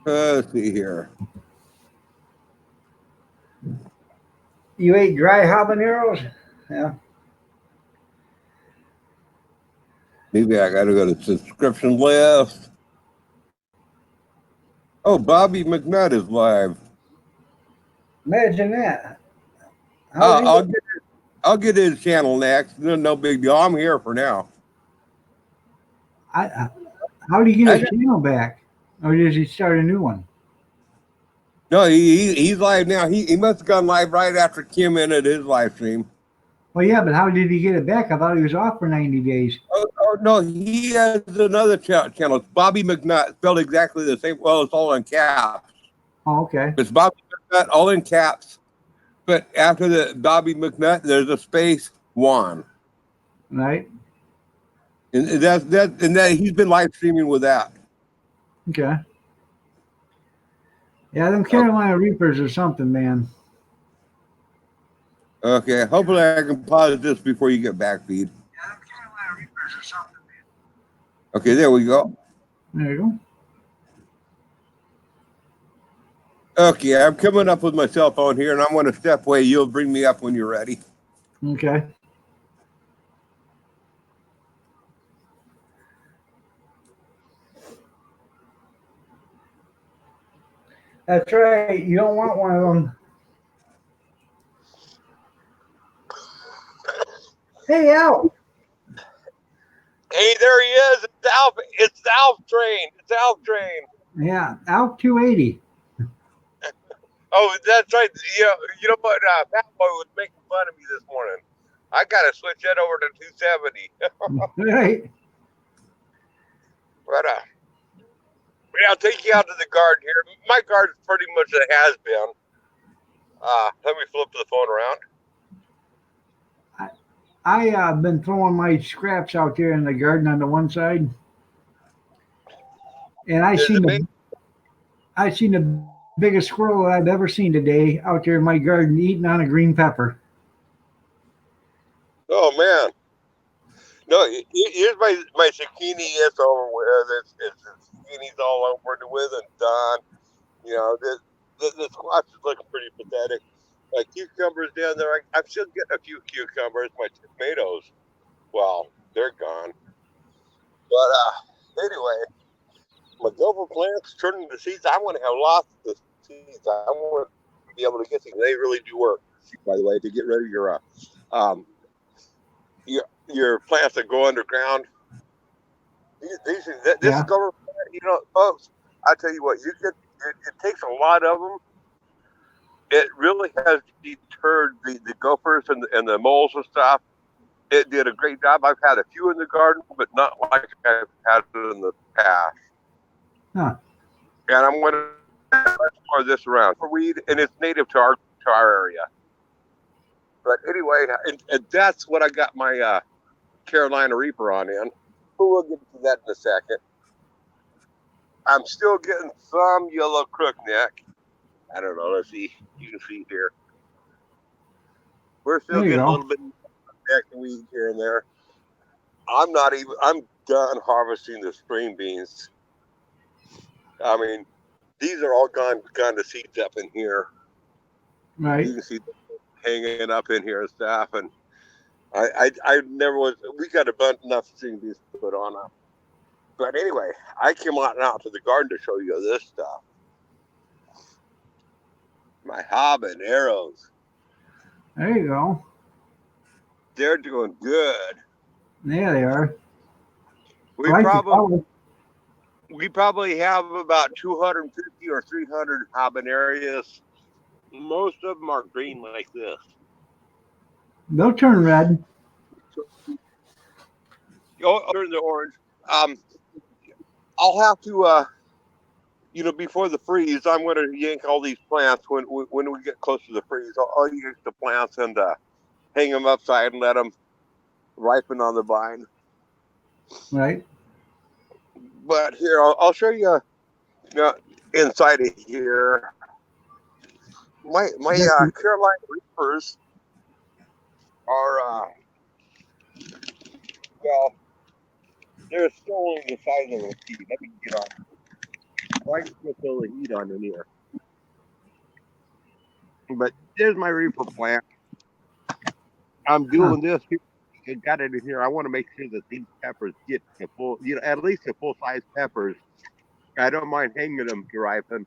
Let's see here. You ate dry habaneros? Yeah. Maybe I got to go to subscription list. Oh, Bobby McNutt is live. Imagine that. How's he? I'll get his channel next. No big deal. I'm here for now. How do you get his channel back? Or does he start a new one? No, he's live now. He must have gone live right after Kim ended his live stream. Well, yeah, but how did he get it back? I thought he was off for 90 days. Oh no, he has another channel. It's Bobby McNutt, spelled exactly the same. Well, it's all in caps. Oh, okay. It's Bobby McNutt, all in caps. But after the Bobby McNutt, there's a space one. Right. And that he's been live streaming with that. Okay. Yeah, them Carolina Reapers or something, man. Okay, hopefully I can pause this before you get back feed. Yeah, them Carolina Reapers or something, man. Okay, there we go. There you Okay, I'm coming up with my cell phone here, and I'm going to step away. You'll bring me up when you're ready. go. Okay. That's right. You don't want one of them. Hey, Al. Hey, there he is. It's Alf. It's the Alf train. It's Alf train. Yeah, Al 280. Oh, that's right. You know what? Pat Boy was making fun of me this morning. I got to switch that over to 270. Right. But I'll take you out to the garden here. My garden's pretty much a has been. Let me flip the phone around. I been throwing my scraps out there in the garden on the one side, and I seen the biggest squirrel I've ever seen today out there in my garden eating on a green pepper. Oh man, no! Here's my zucchini. It's over with. It's zucchini's all over with and done. You know, the squash is looking pretty pathetic. My cucumbers down there, I'm still getting a few cucumbers. My tomatoes, well, they're gone. But anyway, my gopher plants turning to seeds. I want to have lots of seeds. I want to be able to get these. They really do work. By the way, to get rid of um your plants that go underground. This Yeah. gopher plant, folks. I tell you what, it takes a lot of them. It really has deterred the gophers and the moles and stuff. It did a great job. I've had a few in the garden, but not like I've had in the past. Huh. And I'm going to more of this around for weed, and it's native to our area. But anyway, and that's what I got my Carolina Reaper on in. We'll get to that in a second. I'm still getting some yellow crookneck. I don't know. Let's see. You can see here. We're still There you getting a go. little bit of weed here and there. I'm done harvesting the spring beans. I mean, these are all gone to seeds up in here. Right. You can see them hanging up in here and stuff. And I never was. We got enough string beans to put on them. But anyway, I came out to the garden to show you this stuff. My habaneros. There you go. They're doing good. Yeah, they are. I We like the probably color. we probably have about 250 or 300 habaneros. Most of them are green like this. They'll turn red. Oh, turn the orange. I'll have to, before the freeze, I'm going to yank all these plants when we get close to the freeze. I'll yank the plants and hang them upside and let them ripen on the vine. Right. But here, I'll show you, inside of here. My Carolina Reapers are well, they're still only the size of a pea. Let me get on. I can still feel the heat on in here. But there's my Reaper plant. I'm doing this. I got it in here. I want to make sure that these peppers get the full, at least the full size peppers. I don't mind hanging them to ripen.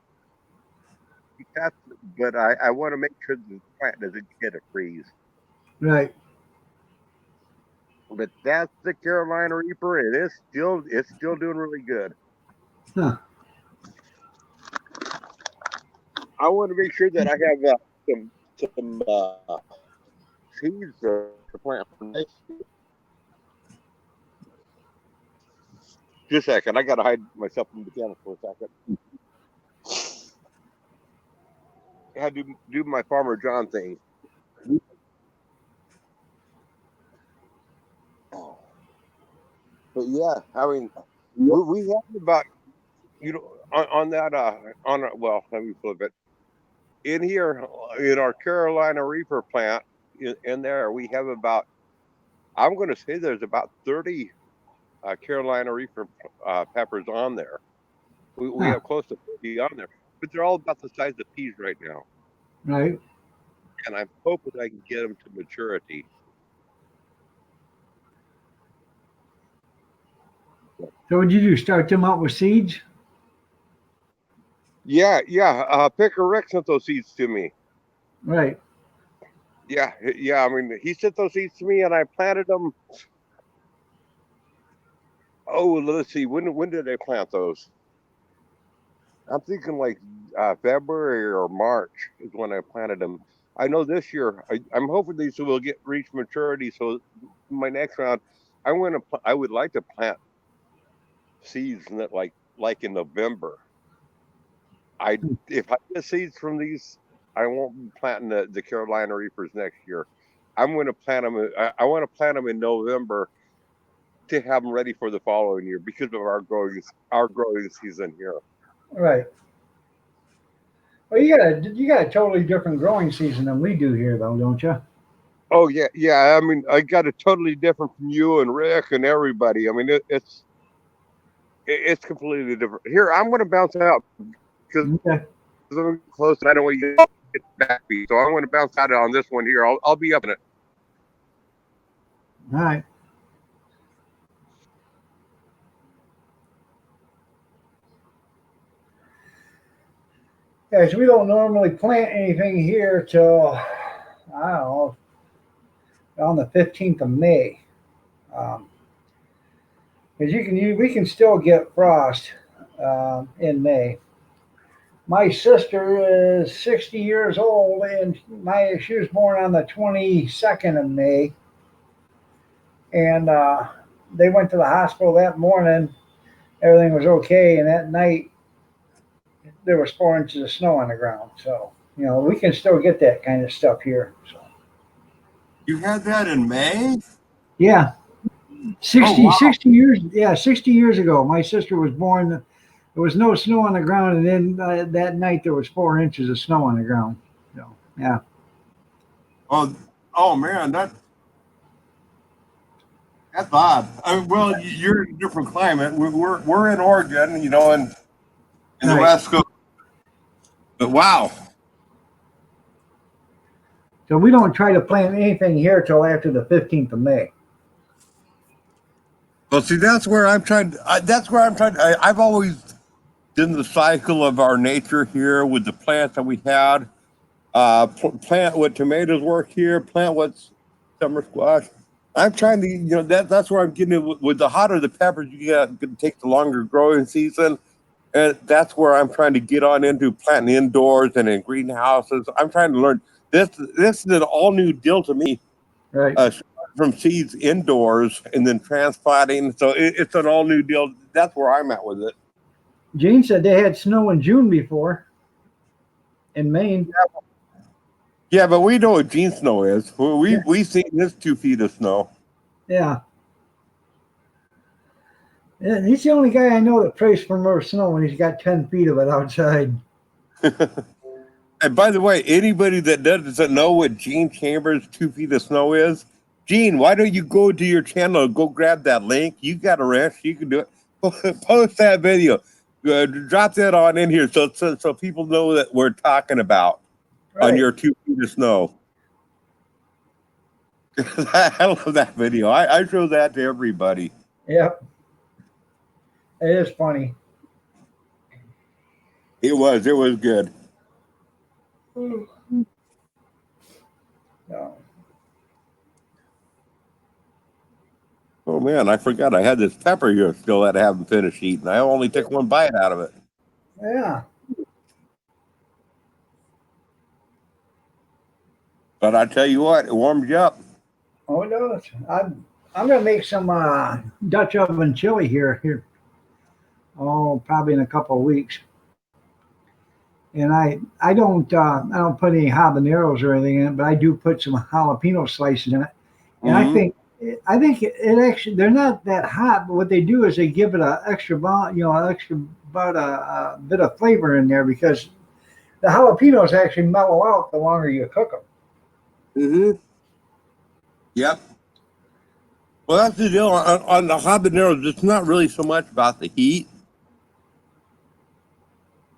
But I want to make sure the plant doesn't get a freeze. Right. But that's the Carolina Reaper, and it's still doing really good. Huh. I want to make sure that I have some seeds to plant for next year. Just a second, I got to hide myself from the camera for a second. I had to do my Farmer John thing. But yeah, I mean, we have about on that well, let me flip it. In here, in our Carolina Reaper plant, in there we have about, I'm going to say there's about 30 Carolina Reaper peppers on there. We Huh. have close to 50 on there, but they're all about the size of peas right now. Right. And I'm hoping I can get them to maturity. So what'd you do? Start them out with seeds? Yeah. Picker Rick sent those seeds to me. Right. Yeah. I mean, he sent those seeds to me, and I planted them. Oh, let's see. When did I plant those? I'm thinking like February or March is when I planted them. I know this year I'm hoping these will reach maturity. So my next round, I would like to plant seeds in that like in November. I If I get seeds from these, I won't be planting the Carolina Reapers next year. I'm going to plant them. I want to plant them in November to have them ready for the following year because of our growing season here. Right. Well, you got a totally different growing season than we do here, though, don't you? Oh yeah. I mean, I got it totally different from you and Rick and everybody. I mean, it's completely different. Here, I'm going to bounce out because Okay. I'm close and I don't want you to get back me. So I'm going to bounce out on this one here. I'll be up in it. All right. Yeah, so we don't normally plant anything here till I don't know on the 15th of May. Because we can still get frost in May. My sister is 60 years old, and she was born on the 22nd of May, and they went to the hospital that morning. Everything was okay, and that night there was 4 inches of snow on the ground. So we can still get that kind of stuff here. So You had that in May? yeah, 60, Oh, wow. 60 years. Yeah, 60 years ago, my sister was born. There was no snow on the ground, and then that night there was 4 inches of snow on the ground. So yeah. Oh man, that's odd. Well, you're in a different climate. We're in Oregon, and in the Right. West Coast. But wow. So we don't try to plant anything here till after the 15th of May. Well, see, that's where I'm trying. I've always done the cycle of our nature here with the plants that we had. Plant what tomatoes work here. Plant what's summer squash. I'm trying to, that's where I'm getting it with the hotter the peppers you get, it takes the longer growing season. And that's where I'm trying to get on into planting indoors and in greenhouses. I'm trying to learn this. This is an all new deal to me. Right. From seeds indoors and then transplanting. So it's an all new deal. That's where I'm at with it. Gene said they had snow in June before in Maine. Yeah, but we know what Gene snow is. We've seen this 2 feet of snow. Yeah. Yeah, he's the only guy I know that prays for more snow when he's got 10 feet of it outside. And by the way, anybody that doesn't know what Gene Chambers 2 feet of snow is, Gene, why don't you go to your channel and go grab that link? You got a wrench, you can do it. Post that video. Drop that on in here so people know that we're talking about on your 2 feet of snow. I love that video. I show that to everybody. Yep. It is funny. It was good. So, Oh man, I forgot I had this pepper here still that I haven't finished eating. I only took one bite out of it. yeah. But I tell you what, it warms you up. Oh, it does. I'm going to make some Dutch oven chili here. Oh, probably in a couple of weeks. And I don't put any habaneros or anything in it, but I do put some jalapeno slices in it. And I think it actually, they're not that hot, but what they do is they give it a bit of flavor in there because the jalapenos actually mellow out the longer you cook them. Mm-hmm. Yep. Well, that's the deal on the habaneros. It's not really so much about the heat,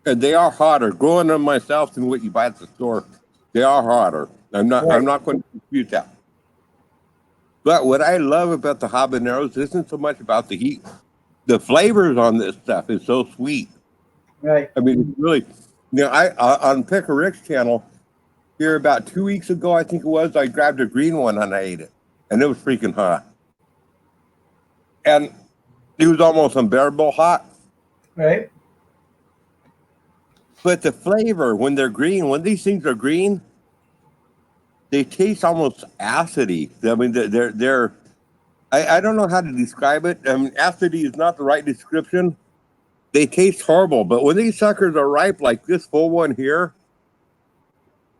and they are hotter. Growing them myself than what you buy at the store, they are hotter. I'm Right. not going to dispute that. But what I love about the habaneros isn't so much about the heat. The flavors on this stuff is so sweet. Right. I mean, it's really. I on Picker Rick's channel here about 2 weeks ago, I think it was. I grabbed a green one and I ate it, and it was freaking hot. And it was almost unbearable hot. Right. But the flavor, when they're green, when these things are green, they taste almost acidy. I mean, they're I don't know how to describe it. I mean, acidy is not the right description. They taste horrible, but when these suckers are ripe, like this full one here,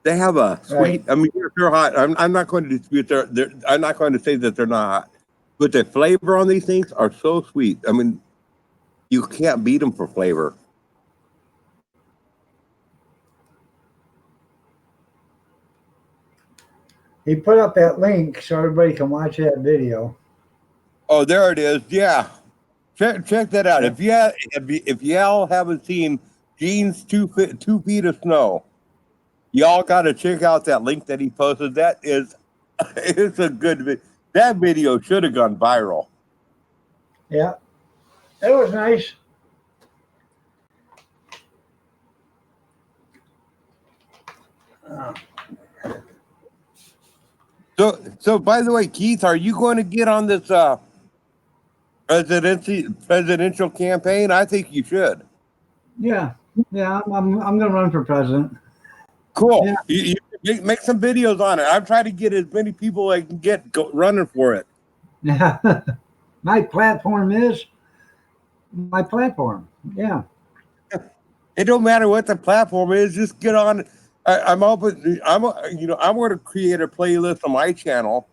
they have a sweet. Right. I mean, they're hot. I'm not going to dispute they're. I'm not going to say that they're not hot, but the flavor on these things are so sweet. I mean, you can't beat them for flavor. He put up that link so everybody can watch that video. Oh, there it is. Yeah, check that out. If y'all haven't seen Gene's 2 feet of snow, y'all got to check out that link that he posted. That is, it's a good video. That video should have gone viral. Yeah. It was nice. So by the way, Keith, are you going to get on this presidential campaign? I think you should. Yeah. Yeah. I'm going to run for president. Cool. Yeah. You make some videos on it. I'm trying to get as many people I can get running for it. Yeah. My platform is my platform. Yeah. It don't matter what the platform is. Just get on. I'm open. I'm going to create a playlist on my channel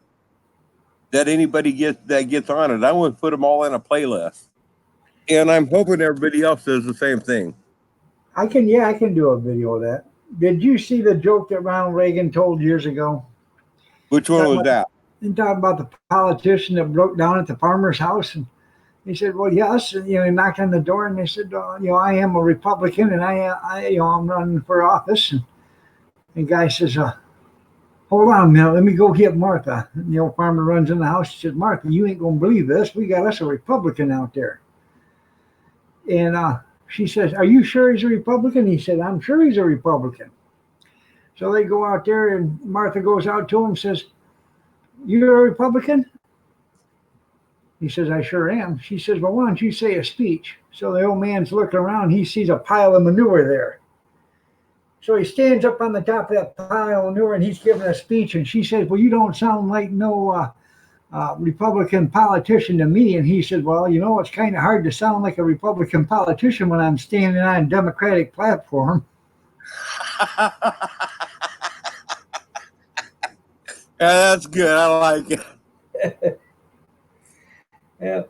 that anybody gets on it. I want to put them all in a playlist, and I'm hoping everybody else does the same thing. I can do a video of that. Did you see the joke that Ronald Reagan told years ago? Which one was that? He talked about the politician that broke down at the farmer's house, and he said, "Well, yes." And, he knocked on the door, and they said, "I am a Republican, and I'm running for office." And the guy says, "Hold on a minute, let me go get Martha." And the old farmer runs in the house. He says, "Martha, you ain't gonna believe this. We got us a Republican out there." And she says, "Are you sure he's a Republican?" He said, "I'm sure he's a Republican." So they go out there, and Martha goes out to him and says, "You're a Republican?" He says, "I sure am." She says, "Well, why don't you say a speech?" So the old man's looking around. He sees a pile of manure there. So he stands up on the top of that pile of manure, and he's giving a speech. And she says, "Well, you don't sound like no Republican politician to me." And he said, "Well, it's kind of hard to sound like a Republican politician when I'm standing on a Democratic platform." Yeah, that's good. I like it. Yeah.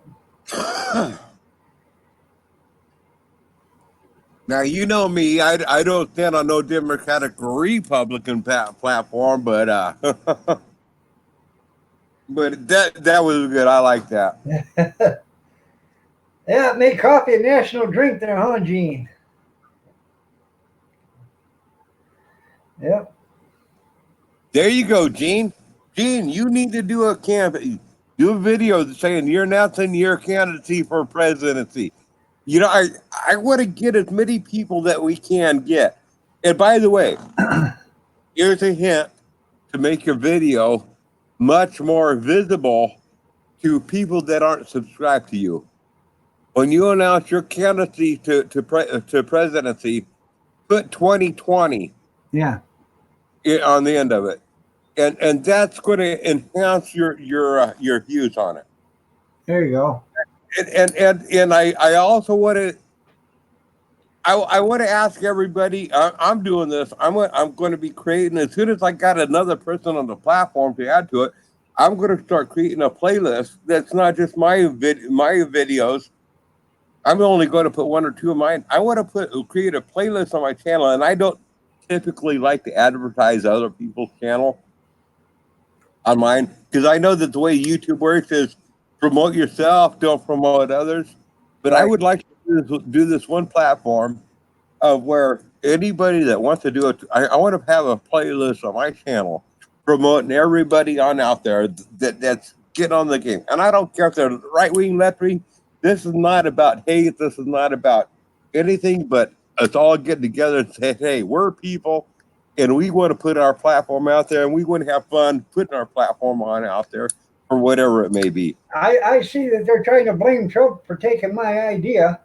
Now, you know me. I don't stand on no Democratic or Republican platform, but but that was good. I like that. Yeah, make coffee a national drink there, huh, Gene? Yep. There you go, Gene. Gene, you need to do a video saying you're announcing your candidacy for presidency. I want to get as many people that we can get. And by the way, here's a hint to make your video much more visible to people that aren't subscribed to you. When you announce your candidacy to presidency, put 2020 on the end of it, and that's going to enhance your views on it. There you go. And I also want to. I want to ask everybody. I'm doing this. I'm going to be creating, as soon as I got another person on the platform to add to it, I'm going to start creating a playlist that's not just my videos. I'm only going to put one or two of mine. I want to create a playlist on my channel, and I don't typically like to advertise other people's channel on mine, because I know that the way YouTube works is promote yourself, don't promote others. But I Right. would like to do this one platform of where anybody that wants to do it, I want to have a playlist on my channel promoting everybody on out there that's getting on the game. And I don't care if they're right wing, left wing. This is not about hate. This is not about anything, but it's all getting together and say, hey, we're people and we want to put our platform out there and we want to have fun putting our platform on out there for whatever it may be. I see that they're trying to blame Trump for taking my idea.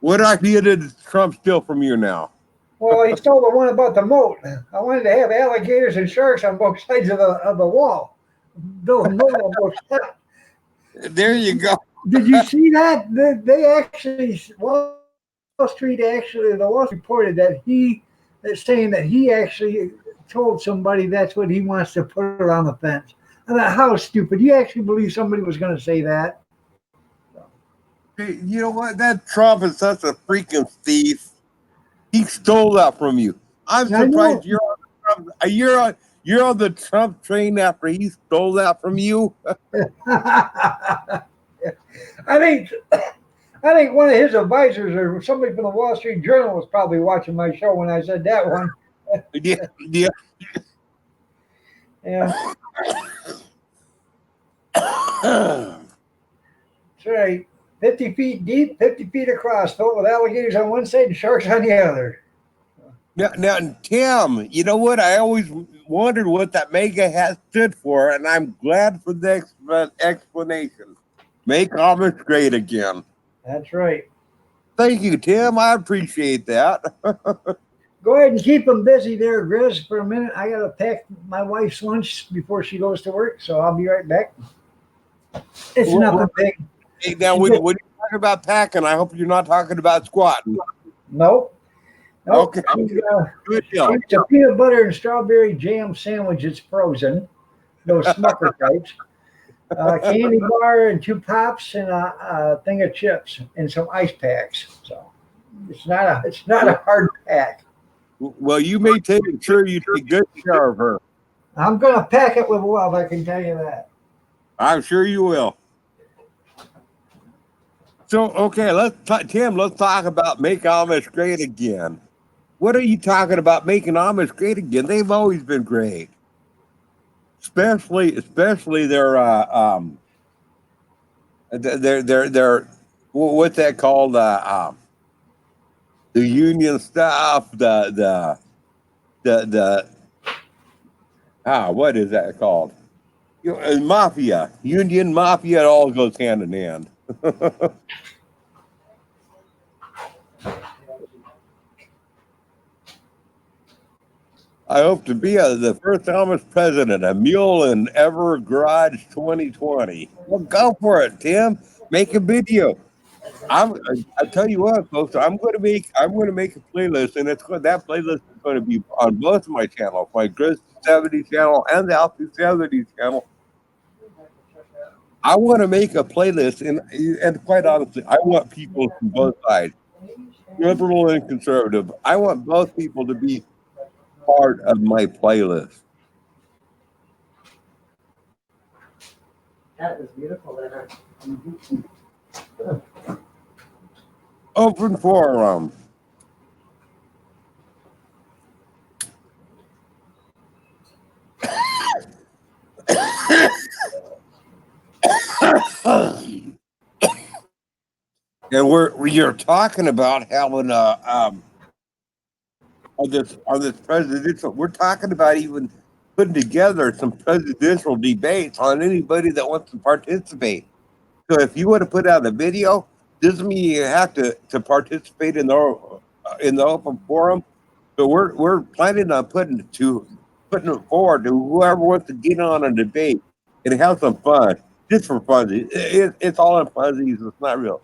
What idea did Trump steal from you now? Well, he stole the one about the moat. I wanted to have alligators and sharks on both sides of the wall. Build a moat on both sides. There you go. Did you see that? They actually, Wall Street actually, the Wall Street reported that he is saying that he actually told somebody that's what he wants to put around the fence. I thought, how stupid. You actually believe somebody was going to say that? Hey, you know what? That Trump is such a freaking thief. He stole that from you. I'm I know. surprised you're on the Trump, you're on the Trump train after he stole that from you. I think one of his advisors or somebody from the Wall Street Journal was probably watching my show when I said that one. Yeah. Yeah, that's right. 50 feet deep, 50 feet across, filled with alligators on one side and sharks on the other. Now, Tim, you know what? I always wondered what that mega hat stood for, and I'm glad for the explanation. Make Amish great again. That's right. Thank you, Tim. I appreciate that. Go ahead and keep them busy there, Grizz, for a minute. I got to pack my wife's lunch before she goes to work, so I'll be right back. It's nothing big. Hey, now, when you talk about packing, I hope you're not talking about squatting. Nope. Okay. Good deal. It's a peanut butter and strawberry jam sandwich. It's frozen. Those Smucker types. Candy bar and 2 pops and a thing of chips and some ice packs. So it's not a hard pack. Well, you may take sure you take good care of her. I'm gonna pack it with love. I can tell you that. I'm sure you will. So, okay, Tim, let's talk about make Amish great again. What are you talking about making Amish great again? They've always been great, especially their what's that called? The union stuff. The what is that called? Mafia, union mafia. It all goes hand in hand. I hope to be the first Amish president, a mule in Ever Garage 2020. Well, go for it, Tim. Make a video. I tell you what, folks. I'm going to make a playlist, and that playlist is going to be on both of my channels, my Grizz 70 channel and the Alpha 70 channel. I want to make a playlist, and quite honestly, I want people from both sides, liberal and conservative. I want both people to be part of my playlist. That was beautiful, Leonard. Open forum. And we're talking about having on this presidential. We're talking about even putting together some presidential debates on anybody that wants to participate. So if you want to put out a video, doesn't mean you have to participate in the open forum. So we're planning on putting it forward to whoever wants to get on a debate and have some fun, just for fun. It's all in fuzzies. It's not real.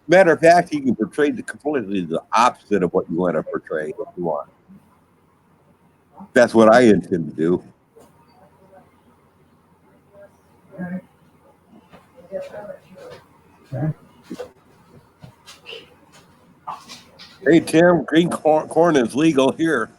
Matter of fact, you can portray completely the opposite of what you want to portray if you want. That's what I intend to do. Hey, Tim, green corn is legal here.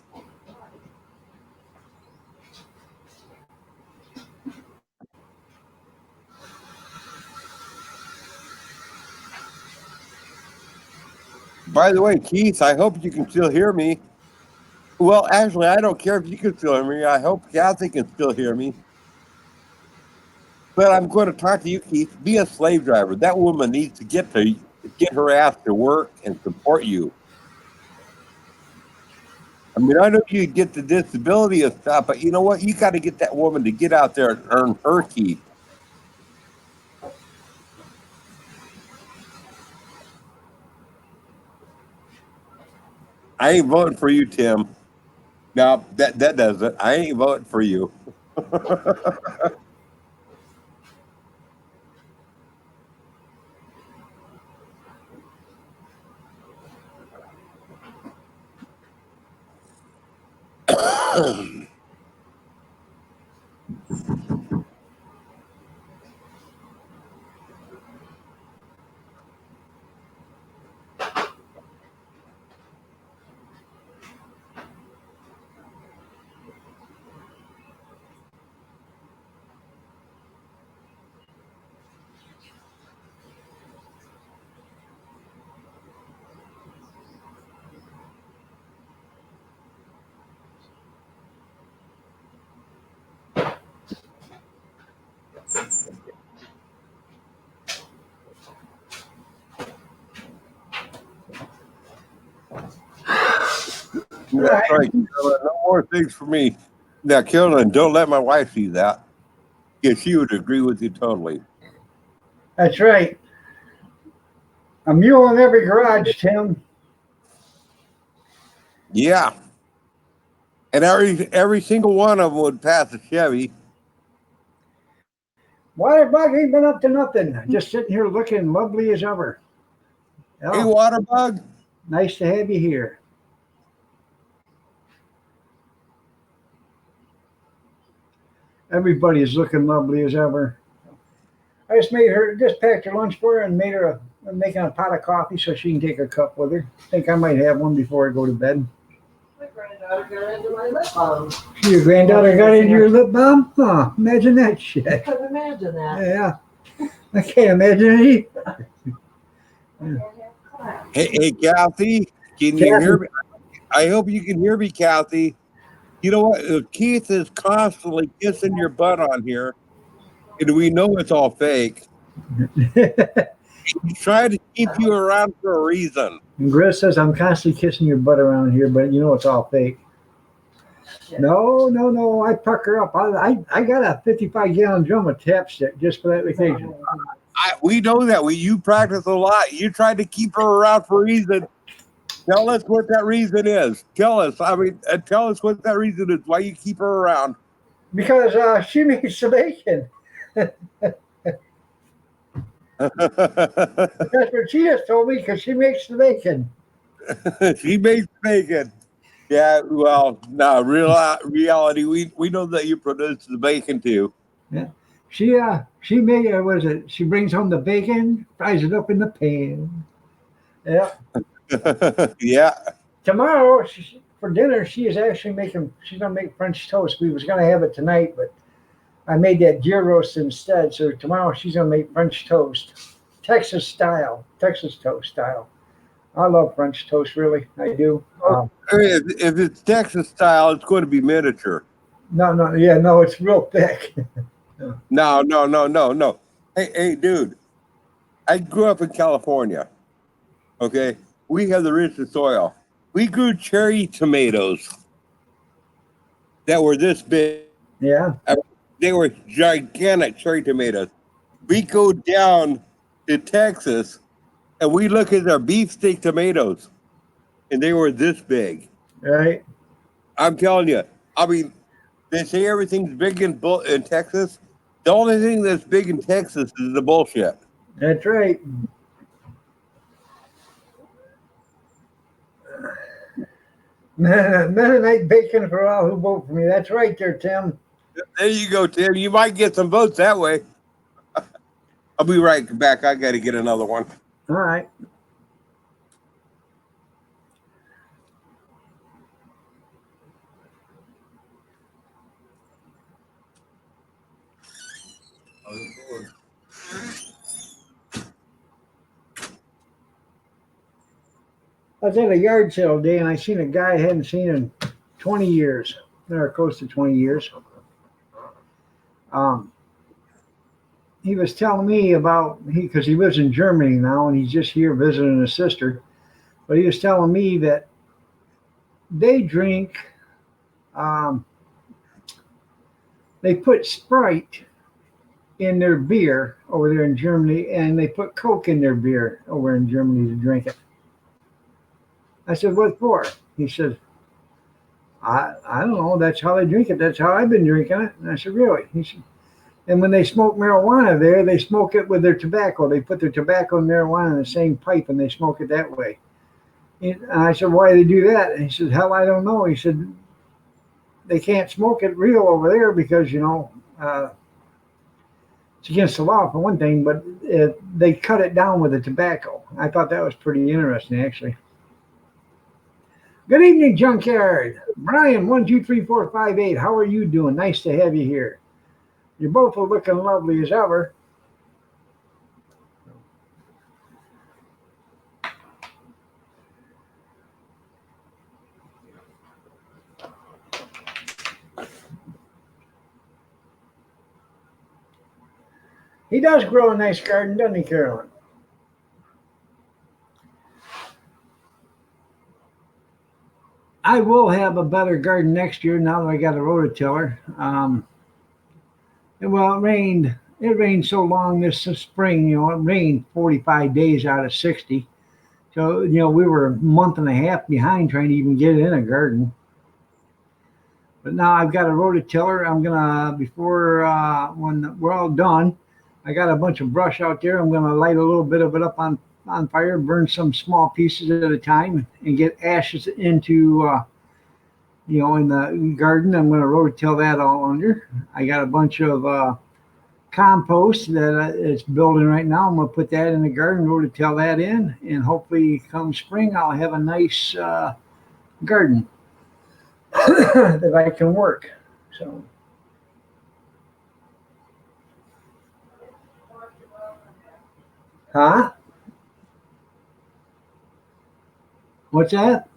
By the way, Keith, I hope you can still hear me. Well, actually, I don't care if you can still hear me. I hope Kathy can still hear me. But I'm going to talk to you, Keith. Be a slave driver. That woman needs to get her ass to work and support you. I mean, I know you get the disability and stuff, but you know what? You got to get that woman to get out there and earn her keep. I ain't voting for you, Tim. No, that does it. I ain't voting for you. That's right, Carolyn. No more things for me. Now, Carolyn, don't let my wife see that. Yeah, she would agree with you totally. That's right. A mule in every garage, Tim. Yeah. And every single one of them would pass a Chevy. Waterbug ain't been up to nothing. Just sitting here looking lovely as ever. Hey, Oh, Waterbug. nice to have you here. Everybody's looking lovely as ever. I just packed her lunch for her and I'm making a pot of coffee so she can take a cup with her. Think I might have one before I go to bed. My granddaughter got into my lip balm. Your granddaughter got into your lip balm? Huh, imagine that shit. I couldn't imagine that. Yeah, I can't imagine it either. Hey, Kathy, can you hear me? I hope you can hear me, Kathy. You know what? Keith is constantly kissing your butt on here, and we know it's all fake. He's trying to keep you around for a reason. And Gris says, I'm constantly kissing your butt around here, but you know it's all fake. No. I puck her up. I got a 55-gallon drum of Tapstick just for that occasion. We know that. You practice a lot. You tried to keep her around for a reason. Tell us what that reason is. Tell us. Tell us what that reason is. Why you keep her around? Because she makes the bacon. That's what she just told me. Because she makes the bacon. She makes bacon. Yeah. Well, no. Reality. We know that you produce the bacon too. Yeah. She made what is it? She brings home the bacon, fries it up in the pan. Yeah. Yeah. Tomorrow for dinner, she's gonna make French toast. We was gonna have it tonight, but I made that deer roast instead. So tomorrow she's gonna make French toast, Texas toast style. I love French toast, really, I do. If it's Texas style, it's going to be miniature. No, it's real thick. No. Hey, dude. I grew up in California. Okay, we have the richest soil. We grew cherry tomatoes that were this big. Yeah. They were gigantic cherry tomatoes. We go down to Texas and we look at our beefsteak tomatoes, and they were this big. Right. I'm telling you. I mean, they say everything's big in Texas. The only thing that's big in Texas is the bullshit. That's right. Mennonite bacon for all who vote for me. That's right there, Tim. There you go, Tim. You might get some votes that way. I'll be right back. I got to get another one. All right. I was at a yard sale day and I seen a guy I hadn't seen in 20 years, or close to 20 years. Um, he was telling me about because he lives in Germany now and he's just here visiting his sister. But he was telling me that they drink, um, they put Sprite in their beer over there in Germany, and they put Coke in their beer over in Germany to drink it. I said, "What for?" He said, I don't know. That's how they drink it. That's how I've been drinking it." And I said, "Really?" He said, "And when they smoke marijuana there, they smoke it with their tobacco. They put their tobacco and marijuana in the same pipe, and they smoke it that way." And I said, "Why do they do that?" And he said, "Hell, I don't know." He said, "They can't smoke it real over there because, it's against the law for one thing, but they cut it down with the tobacco." I thought that was pretty interesting, actually. Good evening, Junkyard. Brian, 123458. How are you doing? Nice to have you here. You both are looking lovely as ever. He does grow a nice garden, doesn't he, Carolyn? I will have a better garden next year now that I got a rototiller. Well, it rained. It rained so long this spring. It rained 45 days out of 60. So we were a month and a half behind trying to even get in a garden. But now I've got a rototiller. I'm gonna when we're all done, I got a bunch of brush out there. I'm gonna light a little bit of it up on fire, burn some small pieces at a time, and get ashes into in the garden. I'm gonna rototill that all under. I got a bunch of compost that it's building right now. I'm gonna put that in the garden, rototill that in, and hopefully come spring I'll have a nice garden that I can work. So. Huh? What's that?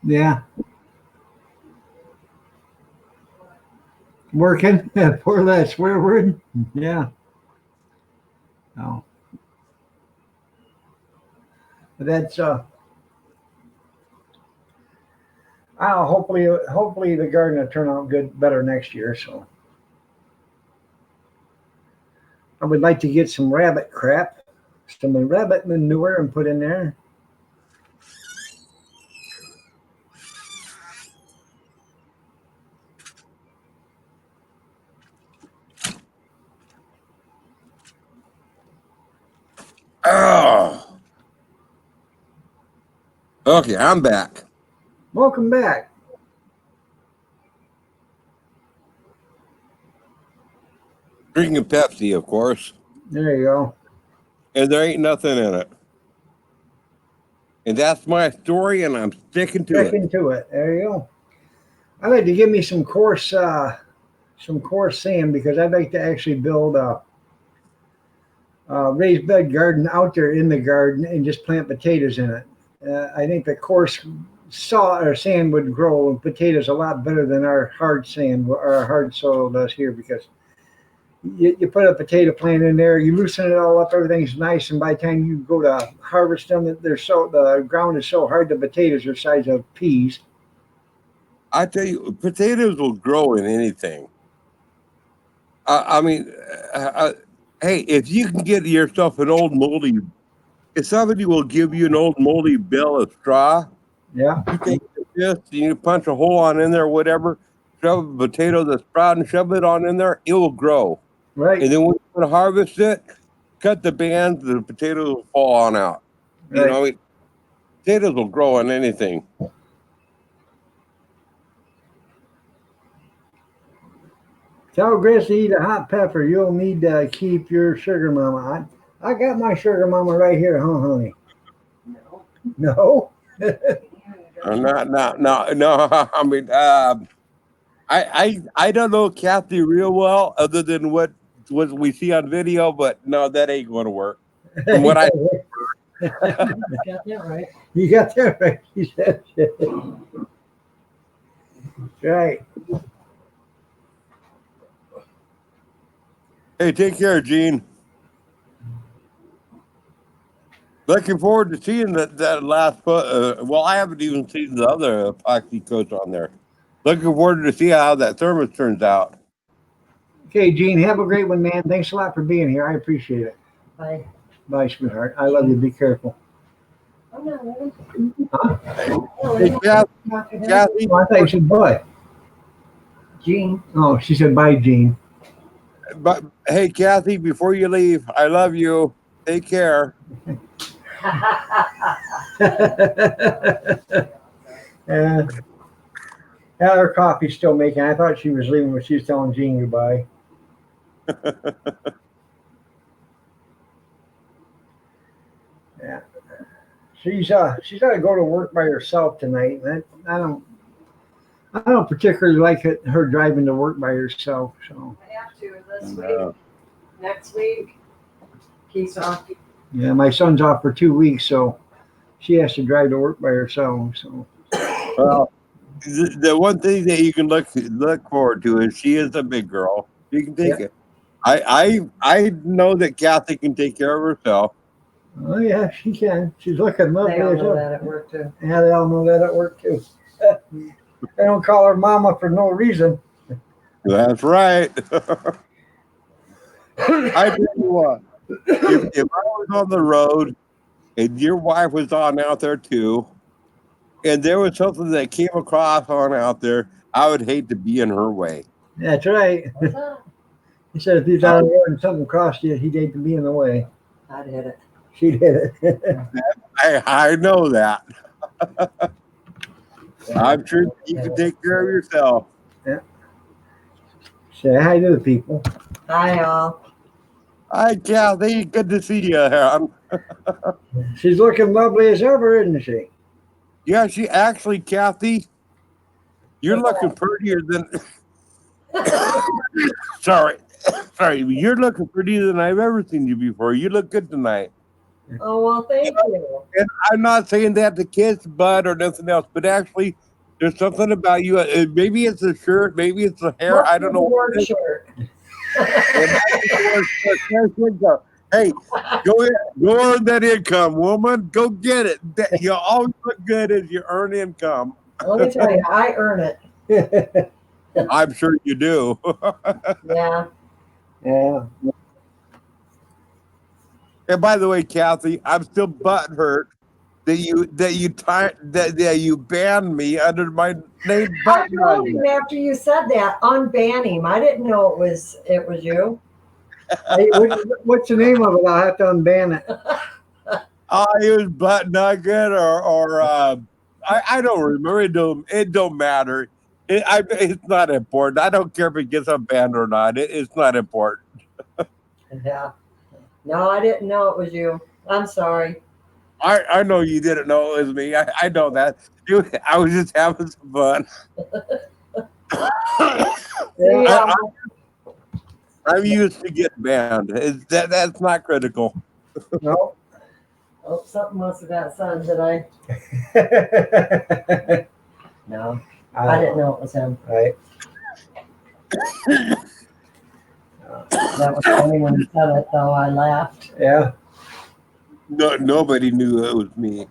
Yeah. Working for that swear word. Yeah. No. But that's hopefully the garden will turn out better next year. So I would like to get some rabbit crap, some rabbit manure, and put in there. Oh, okay, I'm back. Welcome back. Drinking a Pepsi, of course. There you go. And there ain't nothing in it. And that's my story, and I'm sticking to Back into it. There you go. I'd like to give me some coarse sand because I'd like to actually build a raised bed garden out there in the garden and just plant potatoes in it. I think the coarse sand would grow potatoes a lot better than our hard sand or our hard soil does here, because you put a potato plant in there, you loosen it all up, everything's nice, and by the time you go to harvest them, the ground is so hard, the potatoes are the size of peas. I tell you, potatoes will grow in anything. Hey, if you can get yourself an old moldy, if somebody will give you an old moldy bale of straw, Yeah. you take this, you punch a hole on in there, whatever, shove a potato that's sprouting, shove it on in there, it will grow. Right. And then when you harvest it, cut the bands, the potatoes will fall on out. Right. Potatoes will grow on anything. Tell Grace to eat a hot pepper. You'll need to keep your sugar mama. I got my sugar mama right here, huh, honey? No. No. I mean, I don't know Kathy real well, other than what we see on video, but no, that ain't going to work. From what I Got that right. You got that right. He said. Right. Hey, take care, Gene. Looking forward to seeing that last put. Well, I haven't even seen the other epoxy coats on there. Looking forward to see how that thermos turns out. Okay, Gene, have a great one, man. Thanks a lot for being here. I appreciate it. Bye. Bye, sweetheart. I love you. Be careful. I'm not really. Huh? Hey, Kathy, Oh, I thought you said bye. Gene. Oh, she said bye, Gene. but hey, Kathy, before you leave, I love you. Take care. Yeah, her coffee's still making. I thought she was leaving, but she was telling Gene goodbye. Yeah, she's got to go to work by herself tonight. And I don't particularly like her driving to work by herself. So I have to this No. week. Next week, he's off. yeah, my son's off for 2 weeks, so she has to drive to work by herself. So Well, the one thing that you can look forward to is she is a big girl. You can take it. I know that Kathy can take care of herself. oh yeah, she can. She's looking lovely. They all as know hell. that at work too. Yeah, they all know that at work too. They don't call her mama for no reason. That's right. I tell you what, if I was on the road and your wife was on out there too, and there was something that came across on out there, I would hate to be in her way. That's right. What's up? He said if he's on the road and something crossed you, he'd hate to be in the way. I'd hit it. She did it. I know that. I'm sure you can take care of yourself. Say hi to the people. Hi, y'all. Hi, Kathy. Good to see you, hon. She's looking lovely as ever, isn't she? Yeah, she actually, Kathy, you're looking prettier than. Sorry, you're looking prettier than I've ever seen you before. You look good tonight. Oh, well, thank you. And I'm not saying that to kiss butt or nothing else, but actually, there's something about you. Maybe it's the shirt, maybe it's the hair. I don't know. Work shirt. Hey, go earn that income, woman. Go get it. You always look good as you earn income. Let me tell you, I earn it. I'm sure you do. Yeah. Yeah. And by the way, Kathy, I'm still butthurt that you banned me under my name. I told him after you said that, unban him. I didn't know it was you. Hey, what's the name of it? I'll have to unban it. It was butt nugget or I don't remember. It don't matter. It's not important. I don't care if it gets unbanned or not. It's not important. Yeah. No, I didn't know it was you. I'm sorry. I know you didn't know it was me. I know that. I was just having some fun. Yeah. I'm used to getting banned. That's not critical. No. Oh, something must have got sent. Did I? No. I didn't know it was him. Right. That was funny when he said it, though. I laughed. Yeah. No, nobody knew it was me.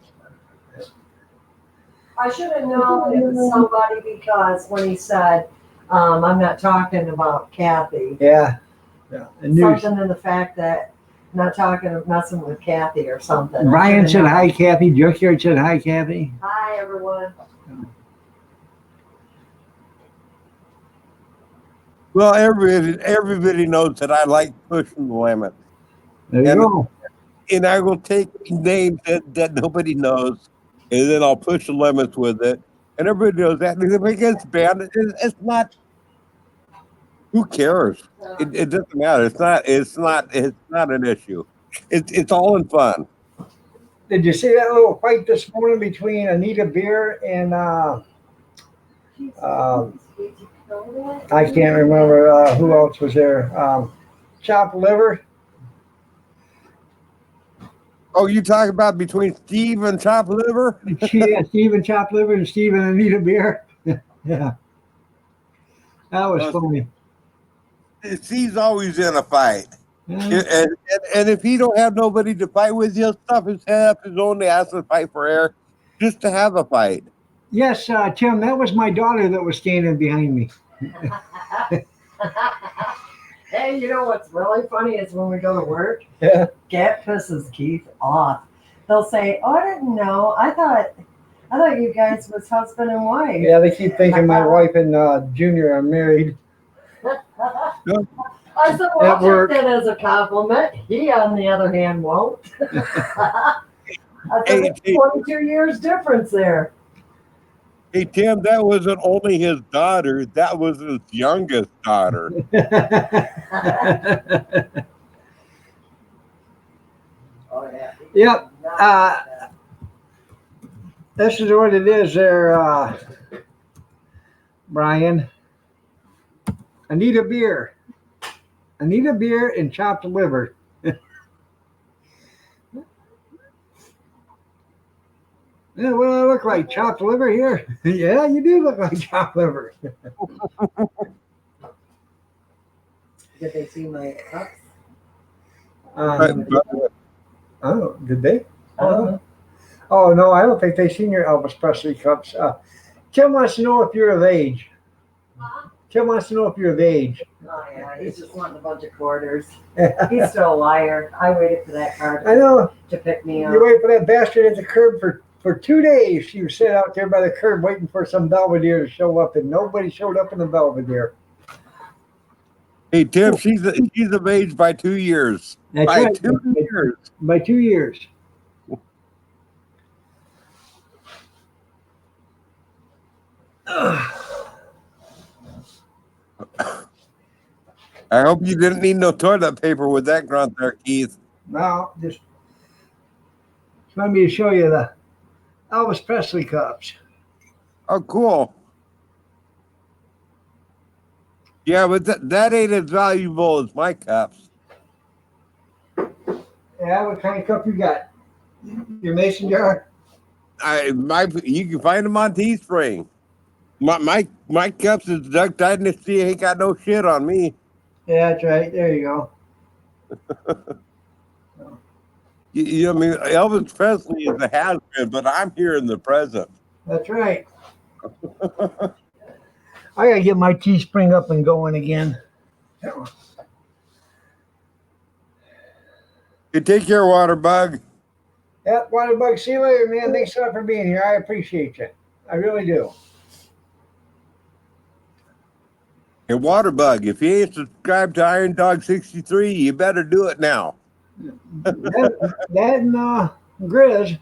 I should have known it was somebody because when he said, I'm not talking about Kathy. Yeah. Yeah. The news. Something in the fact that I'm not messing with Kathy or something. Brian said hi, Kathy. Junkyard said hi, Kathy. Hi, everyone. Well, everybody knows that I like pushing the limit. There you go. And I will take names that nobody knows, and then I'll push the limits with it. And everybody knows that. And if it gets banned, it's not. Who cares? It doesn't matter. It's not an issue. It's all in fun. Did you see that little fight this morning between Anita Beer and I can't remember who else was there. Chopped liver. Oh, you talking about between Steve and Chop Liver? Yeah, Stephen Chop Liver and Stephen Anita Beer. Yeah, that was funny. Steve's always in a fight. Yeah. And if he don't have nobody to fight with, he'll stuff his head up his own ass and fight for air just to have a fight. Yes, Tim, that was my daughter that was standing behind me. Hey, you know what's really funny is when we go to work, Yeah. Gat pisses Keith off. He'll say, "Oh, I didn't know. I thought you guys was husband and wife." Yeah, they keep thinking my wife and Junior are married. I said, "Well, At I'll work. take that as a compliment." He, on the other hand, won't. I said, Hey, "There's 22 years difference there." Hey, Tim, that wasn't only his daughter, that was his youngest daughter. Oh yeah. Yep. This is what it is there, Brian. Anita Beer. Anita Beer and chopped liver. Yeah, what do I look like? Chopped liver here? Yeah, you do look like chopped liver. Did they see my cups? Oh, did they? Uh-huh. Oh, no, I don't think they've seen your Elvis Presley cups. Tim wants to know if you're of age. Tim wants to know if you're of age. Oh yeah, he's just wanting a bunch of quarters. He's still a liar. I waited for that car I know. to pick me up. You wait for that bastard at the curb for 2 days. She was sitting out there by the curb waiting for some Belvedere to show up, and nobody showed up in the Belvedere. Hey, Tim, she's of age by 2 years. That's by right. 2 years. By 2 years. I hope you didn't need no toilet paper with that grunt there, Keith. Now, just want me to show you the Elvis Presley cups. Oh, cool. Yeah, but that ain't as valuable as my cups. Yeah, what kind of cup you got? Your mason jar? You can find them on Teespring. My cups is Duck Dynasty ain't got no shit on me. Yeah, that's right. There you go. I mean, Elvis Presley is a has-been, but I'm here in the present. That's right. I gotta get my Teespring up and going again. You take care, Waterbug. Yeah, Waterbug, see you later, man. Thanks a lot for being here. I appreciate you. I really do. Hey, Waterbug, if you ain't subscribed to Iron Dog 63, you better do it now. That and Grizz.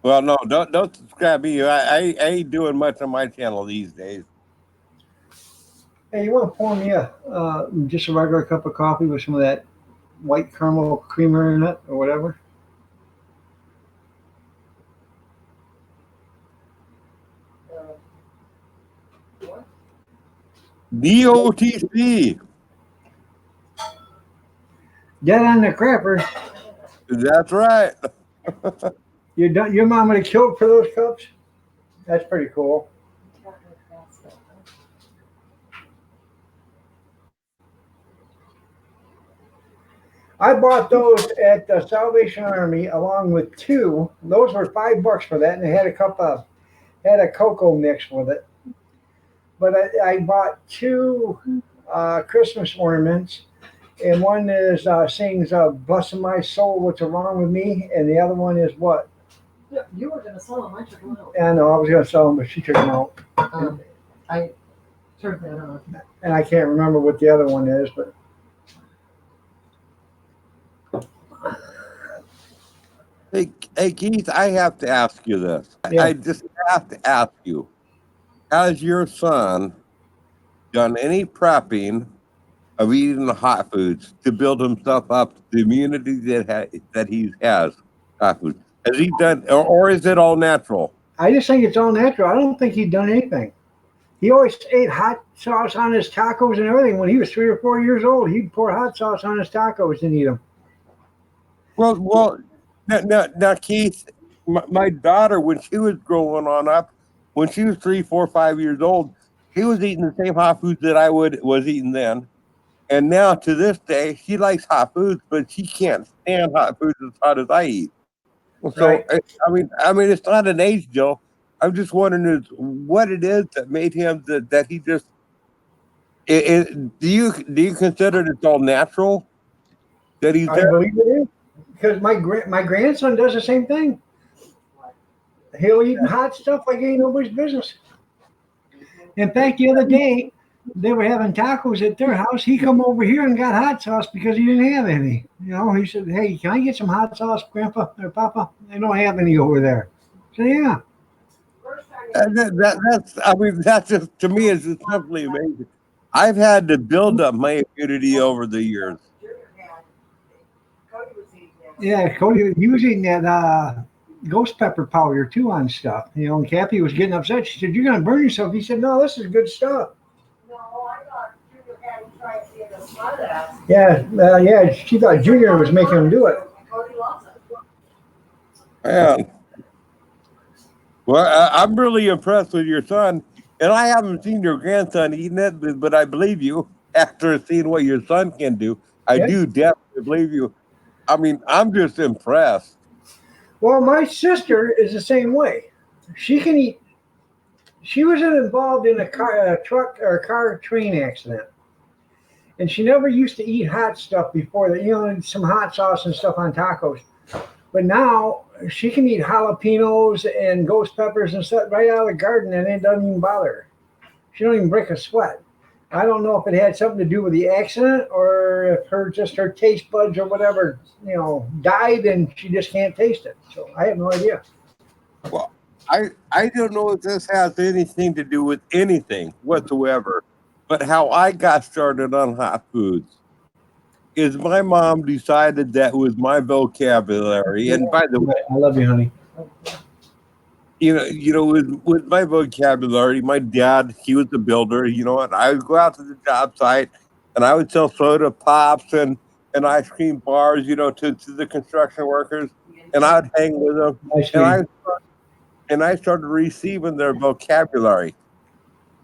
Well, no, don't subscribe either. I ain't doing much on my channel these days. Hey, you want to pour me just a regular cup of coffee with some of that white caramel creamer in it or whatever? DOTC. Dead on the crapper. That's right. Your mom would have killed for those cups? That's pretty cool. I bought those at the Salvation Army along with two. Those were $5 for that, and they had a cocoa mix with it. But I bought two Christmas ornaments, and one is sings "Blessing My Soul, What's Wrong with Me," and the other one is what? You were going to sell them. I took them out. I know I was going to sell them, but she took them out, I turned that on. and I can't remember what the other one is, but. Hey, Keith, I have to ask you this. Yeah. I just have to ask you. Has your son done any prepping of eating the hot foods to build himself up the immunity that he has? Hot food. Has he done, or is it all natural? I just think it's all natural. I don't think he'd done anything. He always ate hot sauce on his tacos and everything. When he was 3 or 4 years old, he'd pour hot sauce on his tacos and eat them. Well, now, Keith, my daughter, when she was growing on up, when she was 3, 4, 5 years old, she was eating the same hot foods that was eating then. And now to this day, she likes hot foods, but she can't stand hot foods as hot as I eat. So Right. I mean, it's not an age deal. I'm just wondering what it is that made him that he just. Do you consider it's all natural that he's I there? believe it is because my grandson does the same thing. He'll eat hot stuff like ain't nobody's business. In fact, the other day they were having tacos at their house. He come over here and got hot sauce because he didn't have any. You know, he said, "Hey, can I get some hot sauce, Grandpa or Papa? I don't have any over there." I said, "Yeah." That's I mean that's just to me is just simply amazing. I've had to build up my immunity over the years. Yeah, Cody, he was eating that ghost pepper powder too on stuff. You know, and Kathy was getting upset. She said, "You're gonna burn yourself." He said, "No, this is good stuff." No, I thought Junior had to try it being a smart ass. Yeah. She thought Junior was making him do it. Cody loves it. Yeah. Well, I'm really impressed with your son, and I haven't seen your grandson eating it, but I believe you after seeing what your son can do. I Yeah. do definitely believe you. I mean, I'm just impressed. Well, my sister is the same way. She can eat. She was involved in a truck or a car train accident, and she never used to eat hot stuff before that. You know, some hot sauce and stuff on tacos. But now she can eat jalapenos and ghost peppers and stuff right out of the garden, and it doesn't even bother her. She don't even break a sweat. I don't know if it had something to do with the accident or if her taste buds or whatever, died and she just can't taste it. So I have no idea. Well, I don't know if this has anything to do with anything whatsoever, but how I got started on hot foods is my mom decided that was my vocabulary. And by the way, I love you, honey. with my vocabulary, my dad, he was a builder, and I would go out to the job site and I would sell soda pops and ice cream bars, to the construction workers, and I would hang with them. Ice And cream. I started receiving their vocabulary.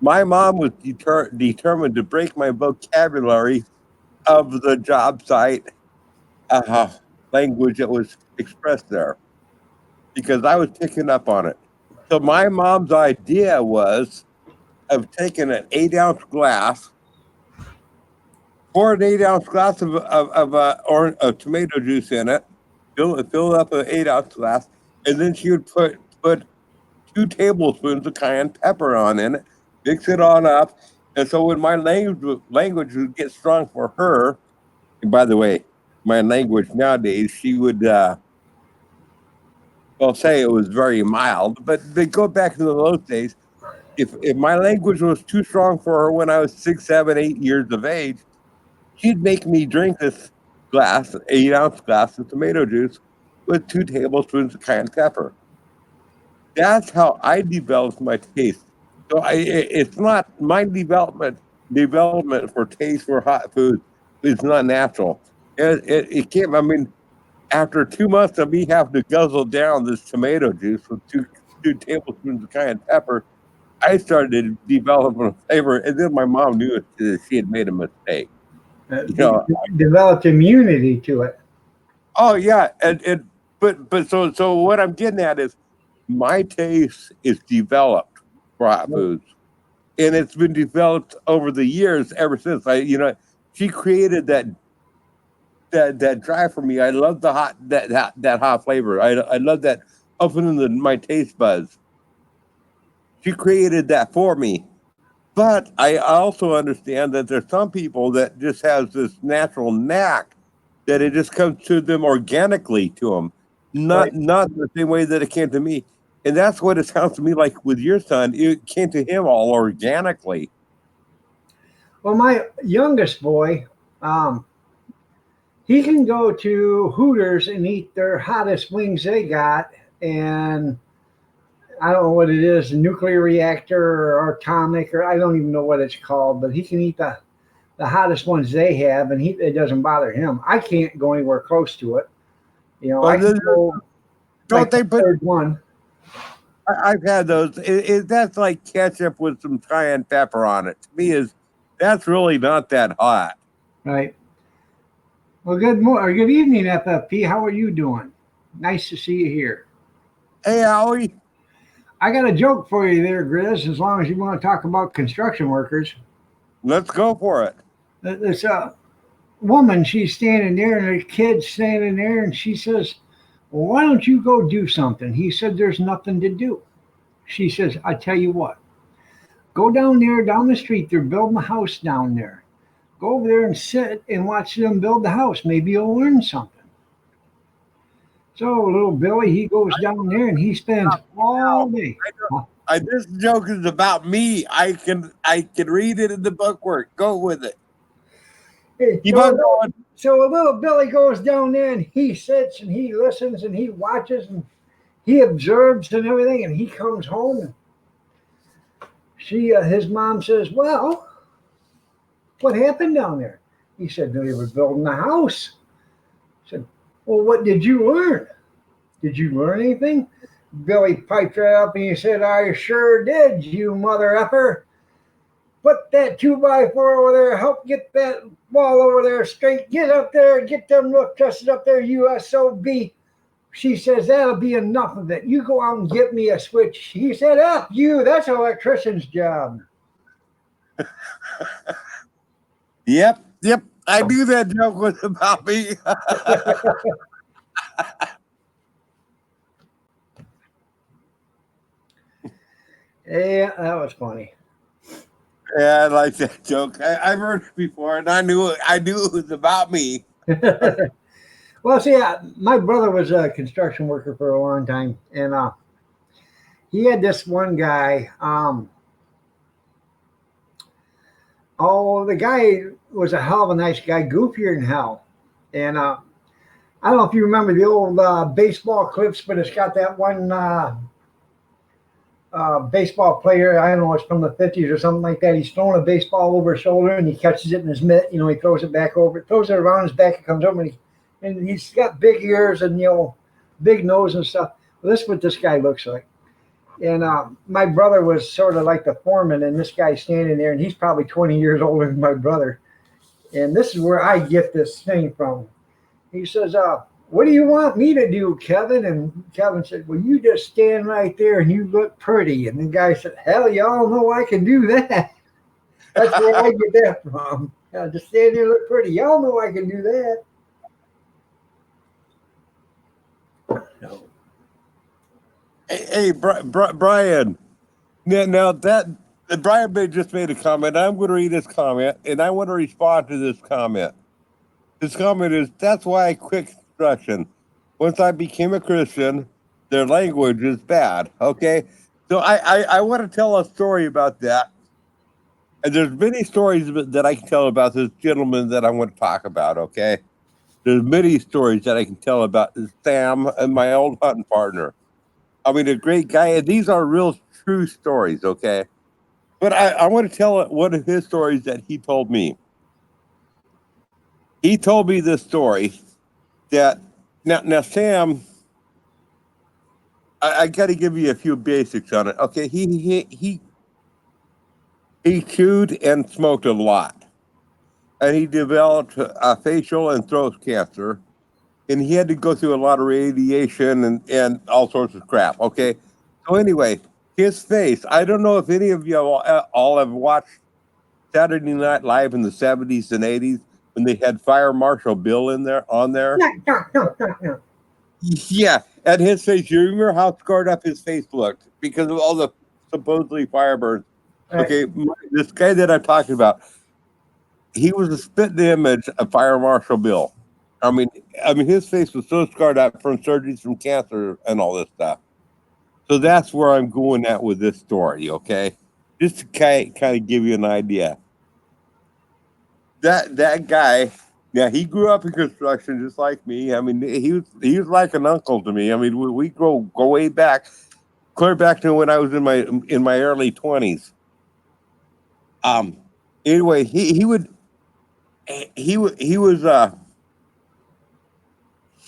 My mom was determined to break my vocabulary of the job site uh, language that was expressed there because I was picking up on it. So my mom's idea was of taking an 8-ounce glass, pour an 8-ounce glass of tomato juice in it, fill up an 8-ounce glass, and then she would put 2 tablespoons of cayenne pepper on in it, mix it on up. And so when my language would get strong for her, and by the way, my language nowadays, she would, say it was very mild, but they go back to those days. If my language was too strong for her when I was 6, 7, 8 years of age, she'd make me drink this 8-ounce glass of tomato juice with 2 tablespoons of cayenne pepper. That's how I developed my taste. So it's not my development for taste for hot food is not natural. It can't. I mean, after 2 months of me having to guzzle down this tomato juice with two tablespoons of cayenne pepper, I started developing a flavor, and then my mom knew that she had made a mistake. You know, Developed immunity to it. oh yeah, but so what I'm getting at is my taste is developed for hot foods, and it's been developed over the years ever since. She created that drive for me. I love the hot that hot flavor. I love that opening my taste buds. She created that for me. But I also understand that there's some people that just has this natural knack that it just comes to them organically to them, Right. not the same way that it came to me. And that's what it sounds to me like with your son. It came to him all organically. Well, my youngest boy, um, he can go to Hooters and eat their hottest wings they got, and I don't know what it is, a nuclear reactor or atomic, or I don't even know what it's called, but he can eat the hottest ones they have, and it doesn't bother him. I can't go anywhere close to it. You know, Well, I can go don't like they the put? third one. I've had those. That's like ketchup with some cayenne pepper on it. To me, that's really not that hot. Right. Well, good morning or good evening, FFP. How are you doing? Nice to see you here. Hey, Howie. I got a joke for you there, Grizz, as long as you want to talk about construction workers. Let's go for it. This woman, she's standing there, and her kid's standing there, and she says, well, why don't you go do something? He said, there's nothing to do. She says, I tell you what, go down there, down the street. They're building a house down there. Go over there and sit and watch them build the house. Maybe you'll learn something. So little Billy, he goes down there and he spends all day. This joke is about me. I can read it in the bookwork. Go with it. Keep on going. So a little Billy goes down there and he sits and he listens and he watches and he observes and everything, and he comes home and his mom says, well, what happened down there? He said, they were building a house. I said, well, what did you learn? Did you learn anything? Billy piped right up and he said, I sure did, you mother effer. Put that 2x4 over there, help get that wall over there straight. Get up there, get them roof trusses up there, USOB. She says, that'll be enough of it. You go out and get me a switch. He said, F you, that's an electrician's job. Yep. I knew that joke was about me. Yeah, that was funny. Yeah, I like that joke. I've heard it before, and I knew it was about me. Well, see, my brother was a construction worker for a long time, and he had this one guy. The guy was a hell of a nice guy, goofier than hell. And I don't know if you remember the old baseball clips, but it's got that one baseball player. I don't know, it's from the 50s or something like that. He's throwing a baseball over his shoulder and he catches it in his mitt. You know, he throws it back over, throws it around his back, it comes over, and he's got big ears and, big nose and stuff. Well, this is what this guy looks like. And my brother was sort of like the foreman, and this guy's standing there, and he's probably 20 years older than my brother. And this is where I get this thing from. He says, what do you want me to do, Kevin? And Kevin said, well, you just stand right there and you look pretty. And the guy said, hell, y'all know I can do that. That's where I get that from. Just stand there and look pretty. Y'all know I can do that. No. Hey, Brian. Now that Brian just made a comment, I'm going to read his comment, and I want to respond to this comment. His comment is, that's why I quit construction. Once I became a Christian, their language is bad. Okay, so I want to tell a story about that, and there's many stories that I can tell about this gentleman that I want to talk about. Okay, there's many stories that I can tell about Sam and my old hunting partner. I mean, a great guy. And these are real true stories, okay? But I want to tell one of his stories that he told me. He told me this story that now Sam, I got to give you a few basics on it. Okay, he chewed and smoked a lot, and he developed a facial and throat cancer, and he had to go through a lot of radiation and all sorts of crap. Okay, so anyway, his face. I don't know if any of you all have watched Saturday Night Live in the 70s and 80s when they had Fire Marshal Bill in there on there. No. Yeah, and his face. You remember how scarred up his face looked because of all the supposedly fire burns. Okay, this guy that I'm talking about, he was a spitting image of Fire Marshal Bill. I mean, his face was so scarred up from surgeries from cancer and all this stuff. So that's where I'm going at with this story. Okay, just to kind of give you an idea. That guy, yeah, he grew up in construction just like me. I mean, he was like an uncle to me. I mean, we go way back, clear back to when I was in my early 20s. Anyway, he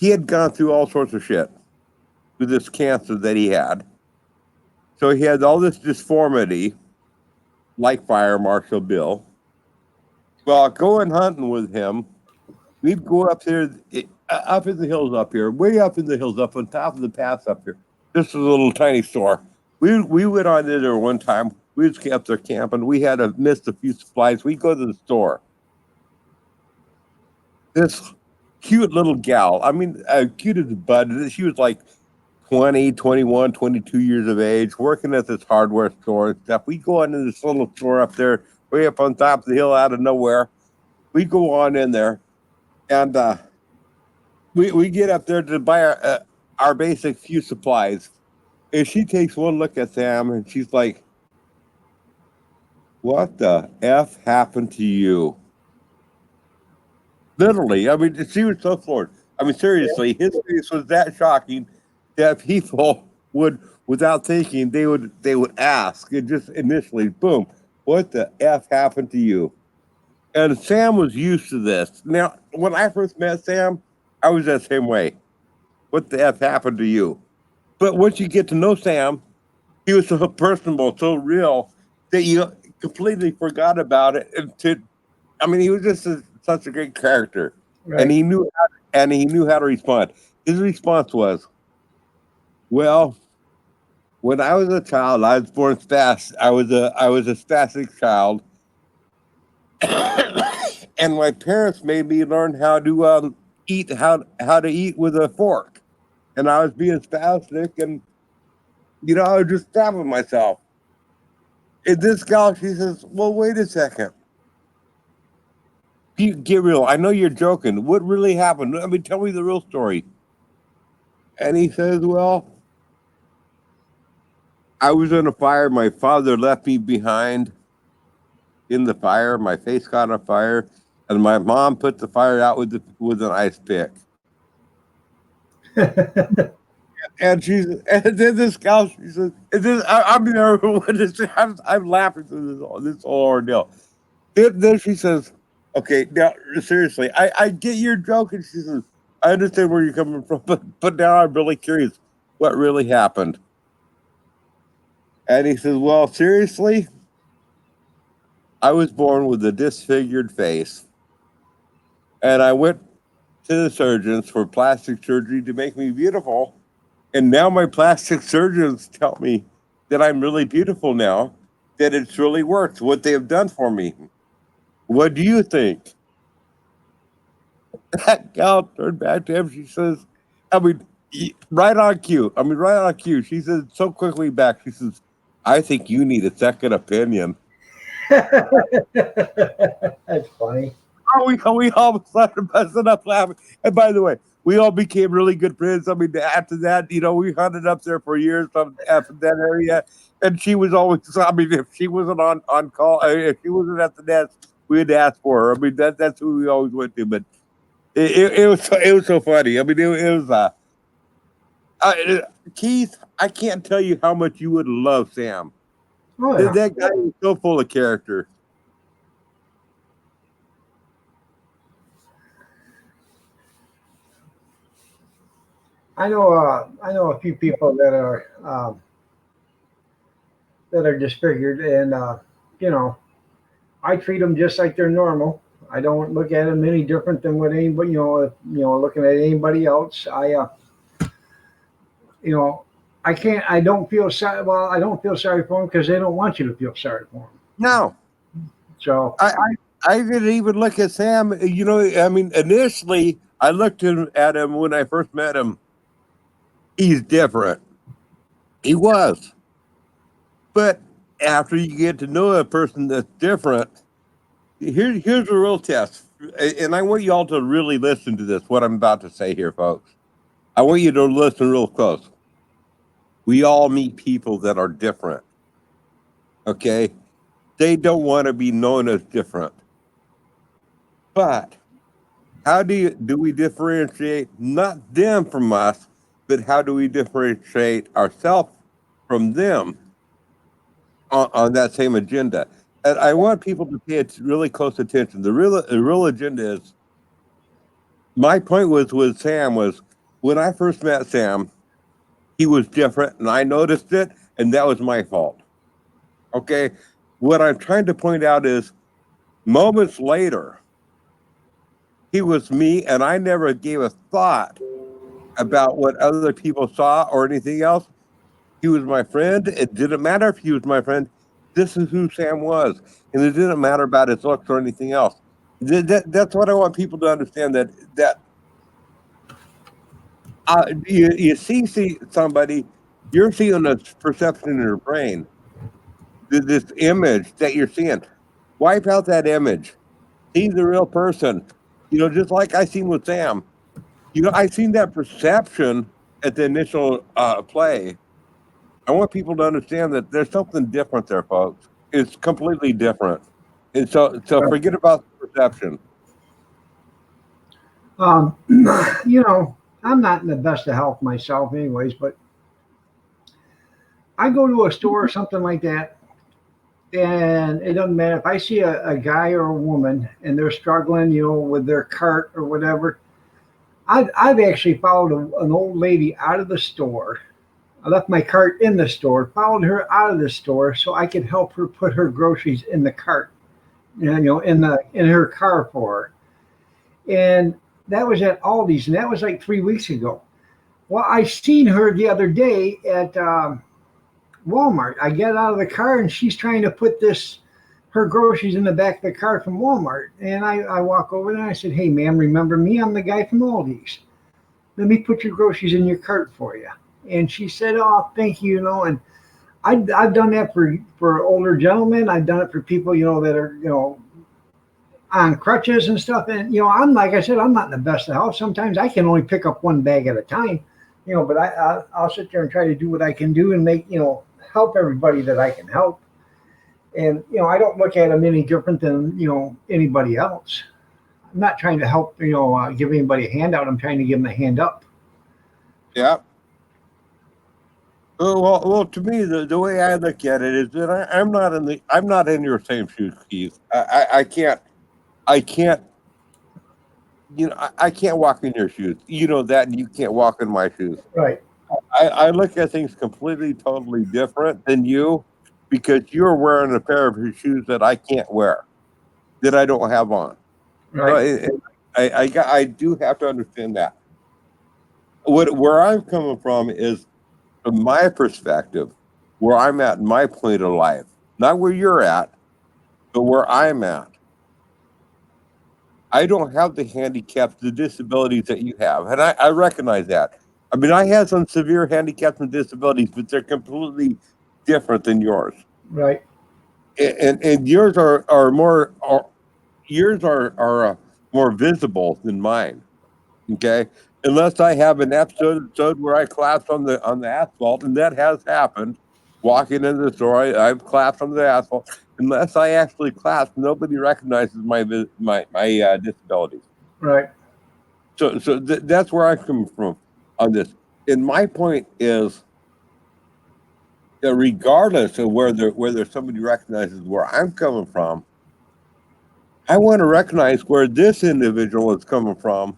he had gone through all sorts of shit with this cancer that he had. So he had all this disformity, like Fire Marshal Bill. Well, going hunting with him, we'd go up there, up in the hills up here, way up in the hills, up on top of the pass up here. This is a little tiny store. We went on in there one time. We was up there camping. We had missed a few supplies. We go to the store. This cute little gal, I mean, cute as a bud. She was like 20, 21, 22 years of age, working at this hardware store and stuff. We go into this little store up there, way up on top of the hill out of nowhere. We go on in there, and we get up there to buy our basic few supplies. And she takes one look at Sam, and she's like, "What the F happened to you?" Literally, I mean, she was so floored. I mean, seriously, his face was that shocking that people would, without thinking, they would ask. It just initially, boom, "What the F happened to you?" And Sam was used to this. Now, when I first met Sam, I was that same way. "What the F happened to you?" But once you get to know Sam, he was so personable, so real that you completely forgot about it. I mean, he was just such a great character, Right. and he knew how to respond. His response was, "Well, when I was a child, I was born fast. I was a spastic child, and my parents made me learn how to eat how to eat with a fork. And I was being spastic, and I was just stabbing myself." And this gal, she says, "Well, wait a second. Get real. I know you're joking. What really happened? I mean, tell me the real story." And he says, "Well, I was in a fire. My father left me behind in the fire. My face caught on fire, and my mom put the fire out with an ice pick." And then this gal, she says, and this, I'm there. I'm laughing through this whole ordeal. Then she says, "Okay, now seriously, I get your joke," and she says, "I understand where you're coming from, but now I'm really curious, what really happened?" And he says, "Well, seriously, I was born with a disfigured face, and I went to the surgeons for plastic surgery to make me beautiful, and now my plastic surgeons tell me that I'm really beautiful now, that it's really worked what they have done for me. What do you think?" That gal turned back to him. She says, I mean, right on cue. I mean, right on cue. She says so quickly back. She says, "I think you need a second opinion." That's funny. Oh, we all started busting up laughing. And by the way, we all became really good friends. I mean, after that, we hunted up there for years from that area. And she was always, I mean, if she wasn't on call, if she wasn't at the nest, we'd ask for her. I mean, that's who we always went to. But it was so funny. I mean, it was Keith. I can't tell you how much you would love Sam. Oh, yeah. That guy was so full of character. I know a few people that are disfigured, and I treat them just like they're normal. I don't look at them any different than what anybody, looking at anybody else. I can't. I don't feel sorry. Well, I don't feel sorry for them because they don't want you to feel sorry for them. No, So I didn't even look at Sam. I mean, initially I looked at him when I first met him. He's different. He was. But after you get to know a person that's different, here's a real test. And I want you all to really listen to this, what I'm about to say here, folks. I want you to listen real close. We all meet people that are different. Okay? They don't want to be known as different. But how do we differentiate not them from us, but how do we differentiate ourselves from them on that same agenda? And I want people to pay really close attention. The real agenda is, my point was with Sam was, when I first met Sam, he was different, and I noticed it, and that was my fault. Okay, what I'm trying to point out is, moments later, he was me, and I never gave a thought about what other people saw or anything else. He was my friend. It didn't matter if he was my friend. This is who Sam was, and it didn't matter about his looks or anything else. That's what I want people to understand. That you see somebody, you're seeing a perception in your brain, this image that you're seeing. Wipe out that image. See the real person. Just like I seen with Sam. I seen that perception at the initial play. I want people to understand that there's something different there, folks. It's completely different. And so forget about the perception. Um, I'm not in the best of health myself, anyways, but I go to a store or something like that, and it doesn't matter if I see a guy or a woman and they're struggling, with their cart or whatever. I've actually followed an old lady out of the store. I left my cart in the store, followed her out of the store so I could help her put her groceries in the cart, in her car for her. And that was at Aldi's, and that was like 3 weeks ago. Well, I seen her the other day at Walmart. I get out of the car and she's trying to put her groceries in the back of the car from Walmart. And I walk over there and I said, "Hey, ma'am, remember me? I'm the guy from Aldi's. Let me put your groceries in your cart for you." And she said, "Oh, thank you." And I've done that for older gentlemen. I've done it for people, that are, on crutches and stuff. And, I'm, like I said, I'm not in the best of health. Sometimes I can only pick up one bag at a time, but I'll sit there and try to do what I can do and make, help everybody that I can help. And, I don't look at them any different than, anybody else. I'm not trying to help, give anybody a handout. I'm trying to give them a hand up. Yeah. Well, to me, the way I look at it is that I'm not in your same shoes, Keith. I can't, I can't walk in your shoes. You know that, and you can't walk in my shoes. Right. I look at things completely, totally different than you, because you're wearing a pair of shoes that I can't wear, that I don't have on. Right. So I do have to understand that. Where I'm coming from is, from my perspective, where I'm at in my point of life, not where you're at, but where I'm at. I don't have the handicaps, the disabilities that you have, and I recognize that. I mean, I have some severe handicaps and disabilities, but they're completely different than yours. Right. And yours are more, yours are more visible than mine. Okay, unless I have an episode where I collapse on the asphalt, and that has happened. Walking into the store, I've collapsed on the asphalt. Unless I actually collapse, nobody recognizes my disabilities. Right. So that's where I come from on this. And my point is that regardless of whether somebody recognizes where I'm coming from, I want to recognize where this individual is coming from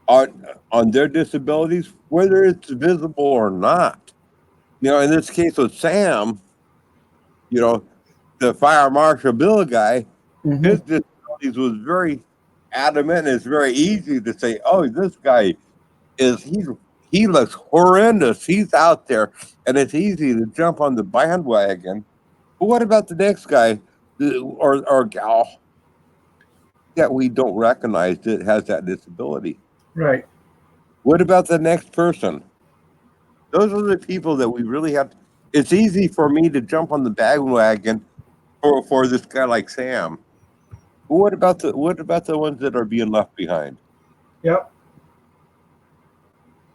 on their disabilities, whether it's visible or not. In this case with Sam, the fire marshal Bill guy, Mm-hmm. his disabilities was very adamant, and it's very easy to say, "Oh, this guy he looks horrendous. He's out there," and it's easy to jump on the bandwagon. But what about the next guy or gal that we don't recognize that has that disability? Right. What about the next person? Those are the people that we really have. It's easy for me to jump on the bandwagon for this guy like Sam. But what about the ones that are being left behind? Yep.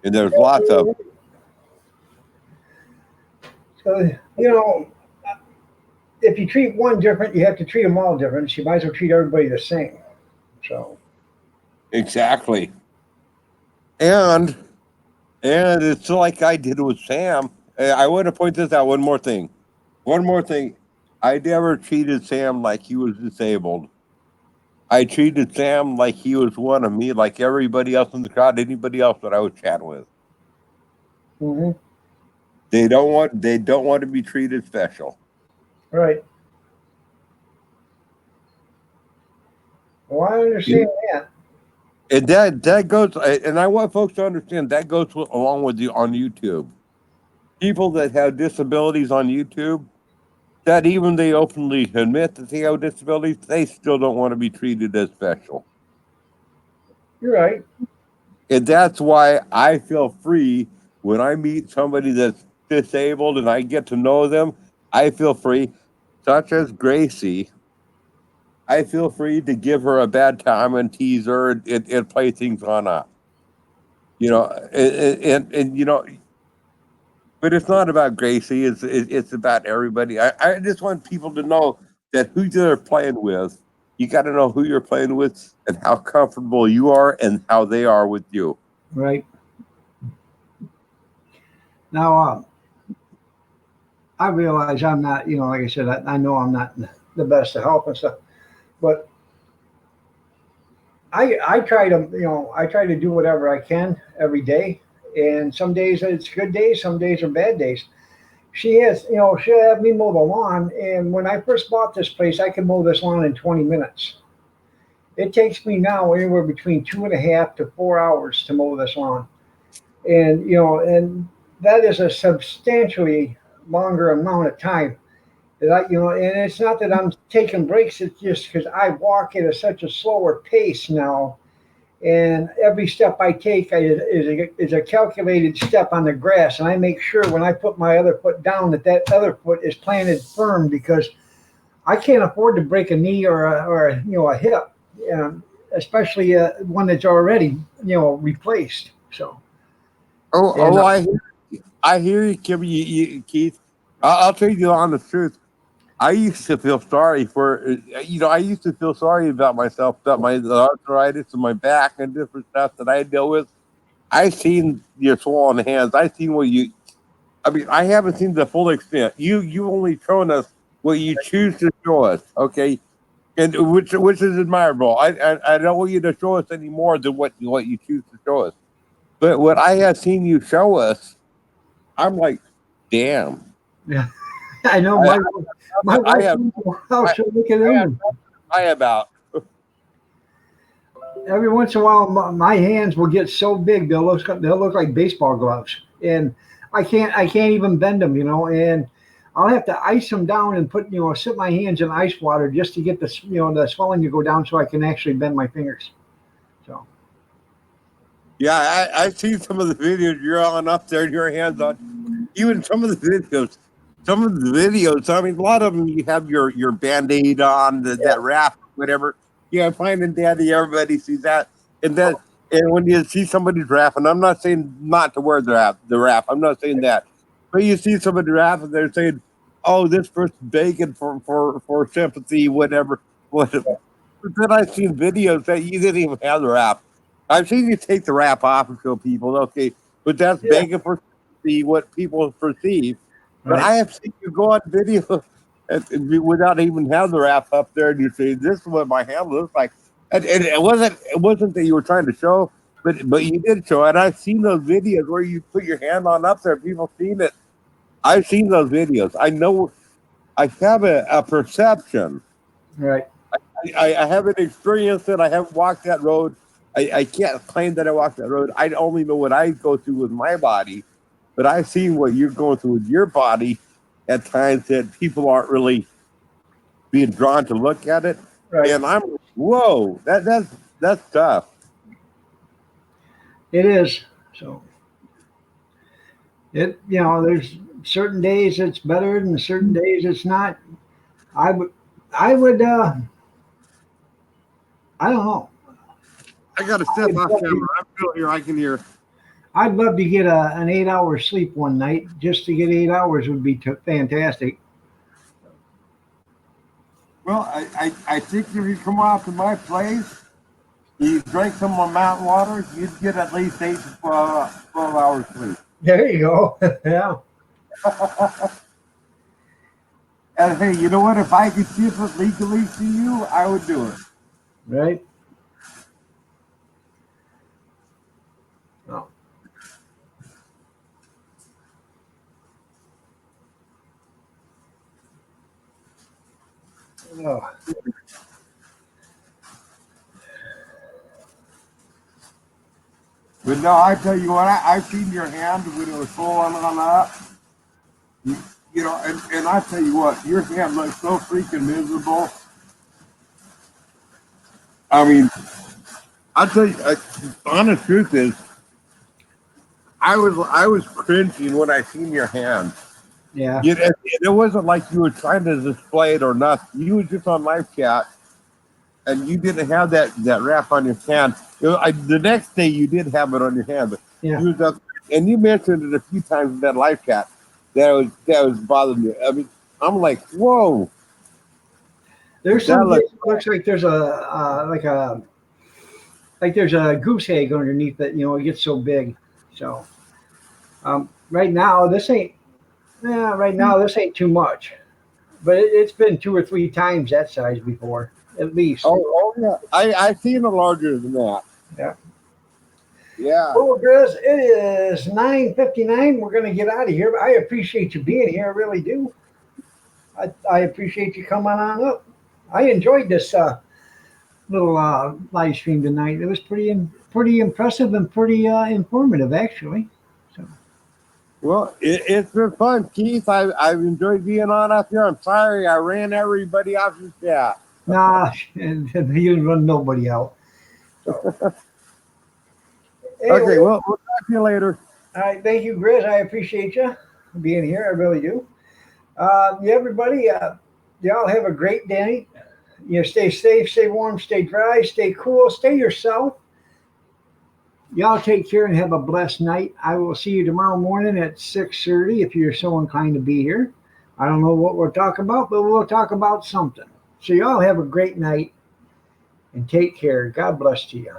And there's lots of. So, if you treat one different, you have to treat them all different. So you might as well treat everybody the same. So. Exactly. And it's like I did with Sam. I want to point this out. One more thing. I never treated Sam like he was disabled. I treated Sam like he was one of me, like everybody else in the crowd, anybody else that I was chatting with. Hmm. They don't want to be treated special. Right. Well, I understand that. And that goes, and I want folks to understand that goes along with you on YouTube. People that have disabilities on YouTube, that even they openly admit that they have disabilities, they still don't want to be treated as special. You're right. And that's why I feel free when I meet somebody that's disabled and I get to know them. I feel free, such as Gracie. I feel free to give her a bad time and tease her and play things on up. You know, and you know, but it's not about Gracie. It's about everybody. I just want people to know that who they're playing with. You got to know who you're playing with and how comfortable you are and how they are with you. Right. Now, I realize I'm not, like I said, I know I'm not the best to help and stuff, but I try to, I try to do whatever I can every day. And some days it's good days, some days are bad days. She has, she'll have me mow the lawn. And when I first bought this place, I could mow this lawn in 20 minutes. It takes me now anywhere between 2.5 to 4 hours to mow this lawn. And, and that is a substantially longer amount of time. That and it's not that I'm taking breaks. It's just because I walk at such a slower pace now, and every step I take is a calculated step on the grass, and I make sure when I put my other foot down that other foot is planted firm because I can't afford to break a knee or a hip, especially one that's already replaced. So. And I hear you, Kim, Keith. I'll tell you the honest truth. I used to feel sorry for, I used to feel sorry about myself, about my arthritis and my back and different stuff that I deal with. I've seen your swollen hands. I've seen I mean, I haven't seen the full extent. You only shown us what you choose to show us, okay? And which is admirable. I don't want you to show us any more than what you choose to show us. But what I have seen you show us, I'm like, damn. yeah, I know I, my I wife have comes to the house. I, She'll look at I have them. I about. Every once in a while, my hands will get so big they'll look like baseball gloves, and I can't even bend them, and I'll have to ice them down and sit my hands in ice water just to get the swelling to go down so I can actually bend my fingers. So Yeah, I've seen some of the videos you're on up there, your hands on. Even some of the videos, I mean, a lot of them you have your Band-Aid on, yeah, that wrap, whatever. Yeah, Finding Daddy, everybody sees that. And then, and when you see somebody's rapping, I'm not saying not to wear the wrap. I'm not saying that. But you see somebody rapping, they're saying, oh, this person's begging for sympathy, whatever. Whatever. But then I've seen videos that you didn't even have the wrap. I've seen you take the wrap off and show people, okay, but that's yeah, begging for sympathy, what people perceive. But right, I have seen you go on video without even having the wrap up there, and you say, "This is what my hand looks like." And it wasn't that you were trying to show, but you did show it. I've seen those videos where you put your hand on up there. People seen it. I've seen those videos. I know. I have a perception. right. I haven't experienced it. I haven't walked that road. I can't claim that I walked that road. I only know what I go through with my body, but I've seen what you're going through with your body at times that people aren't really being drawn to look at it. Right. And I'm whoa, that's tough. It is. So there's certain days it's better and certain days it's not. I would I don't know. I got to step I'd off love camera. to, I'm still here. I can hear. I'd love to get an 8 hour sleep one night. Just to get 8 hours would be fantastic. Well, I think if you come out to my place, you drink some of my mountain water, you'd get at least 8 to 12 hours sleep. There you go. Yeah. And hey, you know what? If I could ship it legally to you, I would do it. Right? Oh. Oh. But no, I tell you what, I've seen your hand when it was falling on up. You, you know, and I tell you what, your hand looks so freaking miserable. I mean, I tell you, honest truth is, I was cringing when I seen your hand. Yeah. It wasn't like you were trying to display it or nothing. You were just on live chat, and you didn't have that wrap on your hand. The next day you did have it on your hand, but Yeah. you was up, and you mentioned it a few times in that live chat. That was bothering me. I mean, I'm like, whoa. There's That some looks looks like there's like there's a goose egg underneath it. You know, it gets so big. So right now this ain't. Yeah, right now this ain't too much, but it's been 2 or 3 times that size before, at least. oh yeah. I seen it larger than that. Yeah. Yeah. Well, Grizz, it is 9:59. We're gonna get out of here. But I appreciate you being here. I really do. I appreciate you coming on up. I enjoyed this little live stream tonight. It was pretty impressive and pretty informative, actually. So. Well, it's been fun, Keith. I've enjoyed being on up here. I'm sorry I ran everybody off your chat. Nah, you didn't run nobody out. So. Anyway, Okay, well, we'll talk to you later. all right, thank you, Grizz. I appreciate you being here. I really do. Yeah, everybody, y'all have a great day. You know, stay safe, stay warm, stay dry, stay cool, stay yourself. Y'all take care and have a blessed night. I will see you tomorrow morning at 6:30 if you're so inclined to be here. I don't know what we'll talk about, but we'll talk about something. So y'all have a great night and take care. God bless to you.